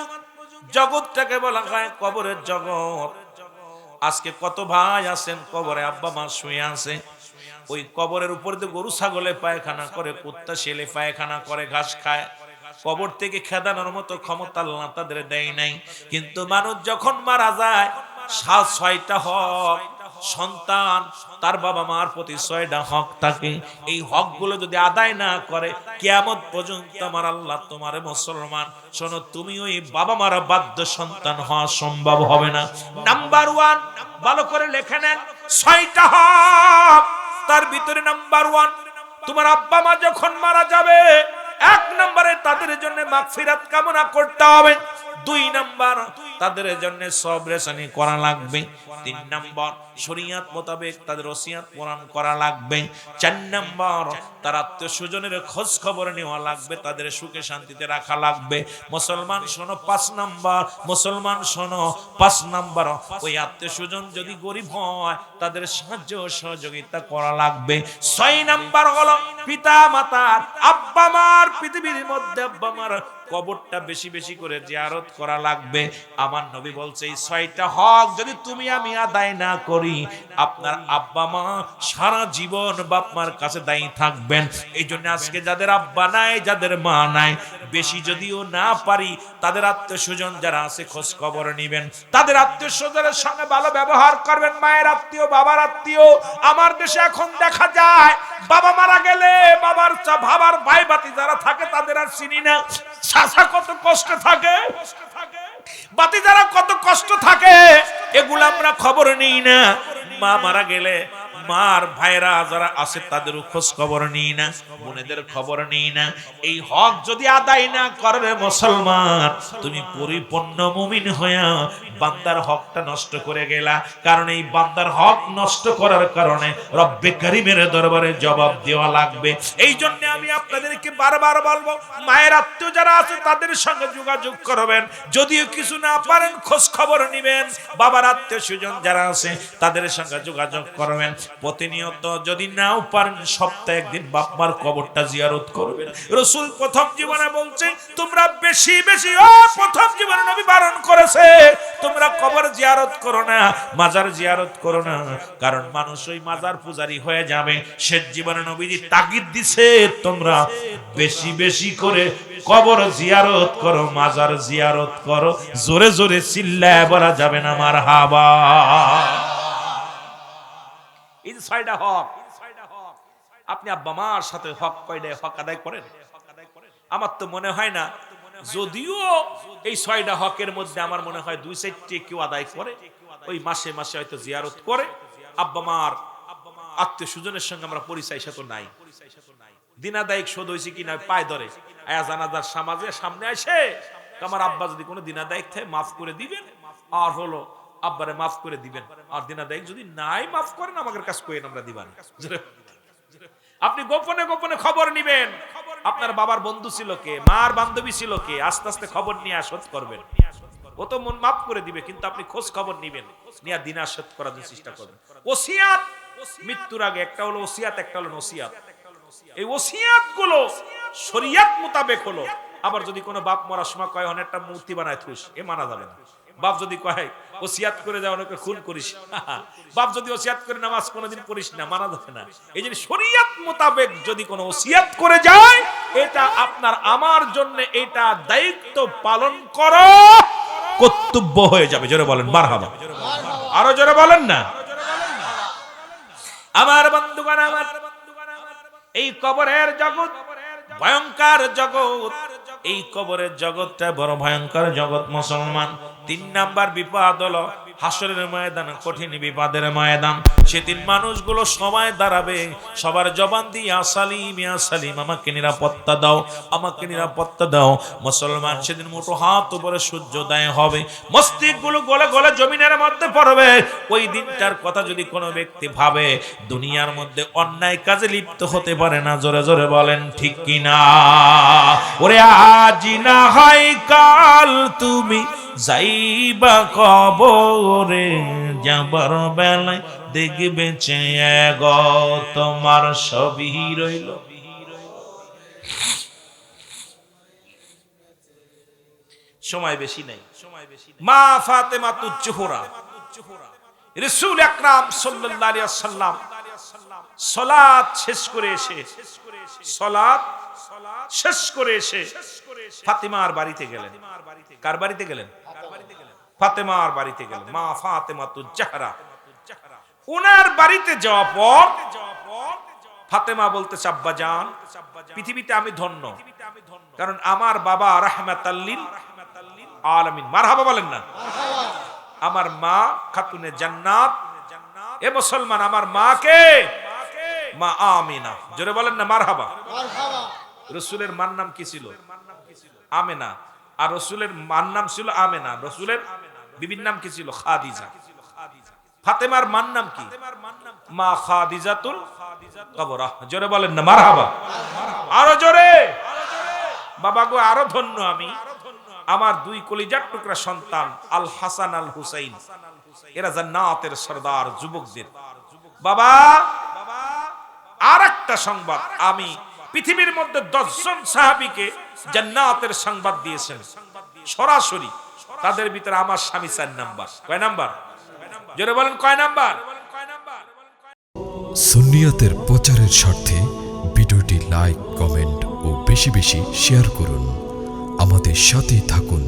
জগৎটাকে বলা হয় কবরের জগৎ। আজকে কত ভাই আছেন কবরে, আব্বা মা শুয়ে আছে, ওই কবরের উপর দিয়ে গরু ছাগলে পায়খানা করে, কুত্তা শেলে পায়খানা করে, ঘাস খায়। কবর থেকে খেদানোর মতো ক্ষমতা আল্লাহ তাদের দেয় নাই। কিন্তু মানুষ যখন মারা যায় 6টা হক সন্তান, তার বাবা মার প্রতি 6টা হক থাকে। এই হকগুলো যদি আদায় না করে কিয়ামত পর্যন্ত আমার আল্লাহ তোমারে মুসলমান শোনো, তুমি ওই বাবা মারা বাধ্য সন্তান হওয়া সম্ভব হবে না। নাম্বার 1 ভালো করে লিখে নেন, 6টা হক। তার ভিতরে নাম্বার 1, তোমার আব্বা মা যখন মারা যাবে 1 নম্বরে তাদের জন্য মাগফিরাত কামনা করতে হবে। 2 নাম্বার তাদের জন্য সবরেশানি করা লাগবে। 3 নাম্বার শরীয়ত মোতাবেক তাদের ওসিয়ত পূরণ করা লাগবে। 4 নাম্বার তার আত্মীয় স্বজনের খোঁজ খবর নেওয়া লাগবে, তাদের সুখে শান্তিতে রাখা লাগবে। মুসলমান শোনো 5 নাম্বার, মুসলমান শোনো 5 নাম্বার, ওই আত্মীয় স্বজন যদি গরিব হয় তাদের সাহায্য সহযোগিতা করা লাগবে। 6 নাম্বার হলো পিতা মাতার আব্বা মার পৃথিবীর মধ্যে আব্বা মার কবরটা বেশি বেশি করে জিয়ারত করা লাগবে। আমার নবী বলছে এই 6টা হক যদি তুমি আমি আদায় না করি, আপনার আব্বা মা সারা জীবন বাপ মার কাছে দায়ী থাকবেন। এই জন্য আজকে যাদের আব্বা নাই, যাদের মা নাই, বেশি যদিও না পারি তাদের আত্মীয় স্বজন যারা আছে খোঁজ খবর নিবেন, তাদের আত্মীয় স্বজনের সঙ্গে ভালো ব্যবহার করবেন। মায়ের আত্মীয়, বাবার আত্মীয়। আমার দেশে এখন দেখা যায় বাবা মারা গেলে বাবার ভাই বাতি যারা থাকে তাদের আর চিনি না। চাচা কত কষ্ট থাকে, বাতি যারা কত কষ্ট থাকে, এগুলো আমরা খবর নিই না। মা মারা গেলে মার ভাইরা যারা আছে তাদেরও খোঁজ খবর নিই না, বোনেদের খবর নিই না। এই হক যদি আদায় না করবে মুসলমান, তুমি পরিপূর্ণ মুমিন হইয়া বান্দার হকটা নষ্ট করে গেলা। কারণ এই বান্দার হক নষ্ট করার কারণে রব্বে কারীমের দরবারে জবাব দেওয়া লাগবে। এই জন্য আমি আপনাদেরকে বারবার বলবো, মায়ের আত্মীয় যারা আছে তাদের সঙ্গে যোগাযোগ করবেন। যদিও কিছু না পারেন খোঁজ খবর নিবেন। বাবার আত্মীয় স্বজন যারা আছে তাদের সঙ্গে যোগাযোগ করবেন। প্রতিনিয়ত যদি নাও পারেন সপ্তাহে একদিন বাপ মার কবরটা জিয়ারত করবেন। রাসূল প্রথম জীবনে বলছে তোমরা বেশি বেশি, প্রথম জীবনে নবী বারণ করেছে তোমরা কবর জিয়ারত করো না, মাজার জিয়ারত করো না। কারণ মানুষ ওই মাজার পূজারী হয়ে যাবে। শেষ জীবনে নবীজি তাগিদ দিছে তোমরা বেশি বেশি করে কবর জিয়ারত করো, মাজার জিয়ারত করো। জোরে জোরে চিল্লায় বলা যাবে না মারহাবা। এই 6টা হক, আপনি আব্বা মার সাথে হক কয়টা হক আদায় করেন? আমার তো মনে হয় না, যদিও এই 6টা হকের মধ্যে আমার মনে হয় 2-4টি কেউ আদায় করে, ওই মাসে মাসে হয়তো জিয়ারত করে। আব্বা মার আত্মীয় স্বজনের সঙ্গে আমরা পরিচয় সাথে নাই। দিনাদায়িক শোধ হয়েছে কিনা পায় ধরে আয়া জানাজার সামনে আসে, আমার আব্বা যদি কোনো দিনাদায়িক থাকে মাফ করে দিবেন, আর হলো আব্বারে মাফ করে দিবেন। আর দিনাদায়িক যদি নাই মাফ করেন আমাদের কাছে কইেন, আমরা দিবান। আপনি গোপনে গোপনে খবর নিবেন, আপনার বাবার বন্ধু ছিল কে, মার বান্ধবী ছিল কে, আস্তে আস্তে খবর নিয়ে শোধ করবেন। ও তো মন মাফ করে দিবে, কিন্তু আপনি খোঁজ খবর নিবেন, নিয়ে দিনা শোধ করার চেষ্টা করবেন। ওসিয়াত মৃত্যুর আগে একটা হলো ওসিয়াত, একটা হলো নসিয়াত। এই ওসিয়াত গুলো শরীয়ত মোতাবেক হলো। আবার যদি কোনো বাপ মরার সময় কয় অনেকটা মূর্তি বানায় থুস, এ মানা যাবে না। বাপ যদি কয় ওসিয়াত করে যাও অনেকে খুন করিস, বাপ যদি ওসিয়াত করে নামাজ কোনোদিন পড়িস না, মানা যাবে না। এই যে শরীয়ত মোতাবেক যদি কোনো ওসিয়াত করে যায়, এটা আপনার আমার জন্য এটা দায়িত্ব পালন করো কর্তব্য হয়ে যাবে। জোরে বলেন মারহাবা, আরো জোরে বলেন না। আমার বন্ধুগণ, আমার এই কবরের জগৎ ভয়ঙ্কর জগৎ। এই কবরের জগৎটা বড় ভয়ঙ্কর জগৎ মুসলমান। 3 নাম্বার বিপদ হলো হাসরের ময়দান, কঠিন বিপদের ময়দান। সেদিন মানুষগুলো সবাই দাঁড়াবে, সবার জবান দিয়ে ইয়া সালিম ইয়া সালিম, আমাকে নিরাপত্তা দাও, আমাকে নিরাপত্তা দাও। মুসলমান সেদিন মুঠো হাত উপরে সূর্যোদয় হবে, মস্তিষ্কগুলো গলে গলে জমিনের মধ্যে পড়বে। ওই দিনটার কথা যদি কোনো ব্যক্তি ভাবে, দুনিয়ার মধ্যে অন্যায় কাজে লিপ্ত হতে পারে না। জোরে জোরে বলেন ঠিক কিনা? ওরে আজ না হয় কাল তুমি যাইবা কবরে, যাবার বেলায় দেখবে চেয়ে গো তোমার সবই রইল। সময় বেশি নাই। মা ফাতেমাতুজ জোহরা রাসূল আকরাম সাল্লাল্লাহু আলাইহি ওয়াসাল্লাম সালাত শেষ করে এসে ফাতেমার বাড়িতে গেলেন। কার বাড়িতে গেলেন? ফাতেমার বাড়িতে গেলেন। মা ফাতেমাতুজ জাহরা। ওনার বাড়িতে যাওয়ার পর ফাতেমা বলতেছে, আব্বাজান, পৃথিবীতে আমি ধন্য, কারণ আমার বাবা রাহমাতাল লিল আলামিন। মারহাবা বলেন না? আমার মা খাতুনে জান্নাত। এ মুসলমান, আমার মা কে? মা আমিনা। জোরে বলেন না মারহাবা। রাসূলের মার নাম কি ছিল? আমেনা। আর রাসূলের মার নাম ছিল আমেনা। রাসূলের বিবির নাম কি ছিল? খাদিজা। ফাতেমার মার নাম কি? মা খাদিজাতুল কুবরা। জোরে বলেন না মারহাবা। আরো জোরে। বাবা গো, আরো ধন্য আমি, আমার দুই কলিজার টুকরা সন্তান আল হাসান আল হুসাইন, এরা জান্নাতের সরদার যুবকদের বাবা। আর একটা সংবাদ, আমি পৃথিবীর মধ্যে 10 জন সাহাবীকে জান্নাতের সংবাদ দিয়েছেন সরাসরি, তাদের ভিতরে আমার স্বামী 4 নাম্বার। কয় নাম্বার? জোরে বলেন, কয় নাম্বার? সুন্নিয়াতের প্রচারের স্বার্থে ভিডিওটি লাইক, কমেন্ট ও বেশি বেশি শেয়ার করুন। আমাদের সাথে থাকুন।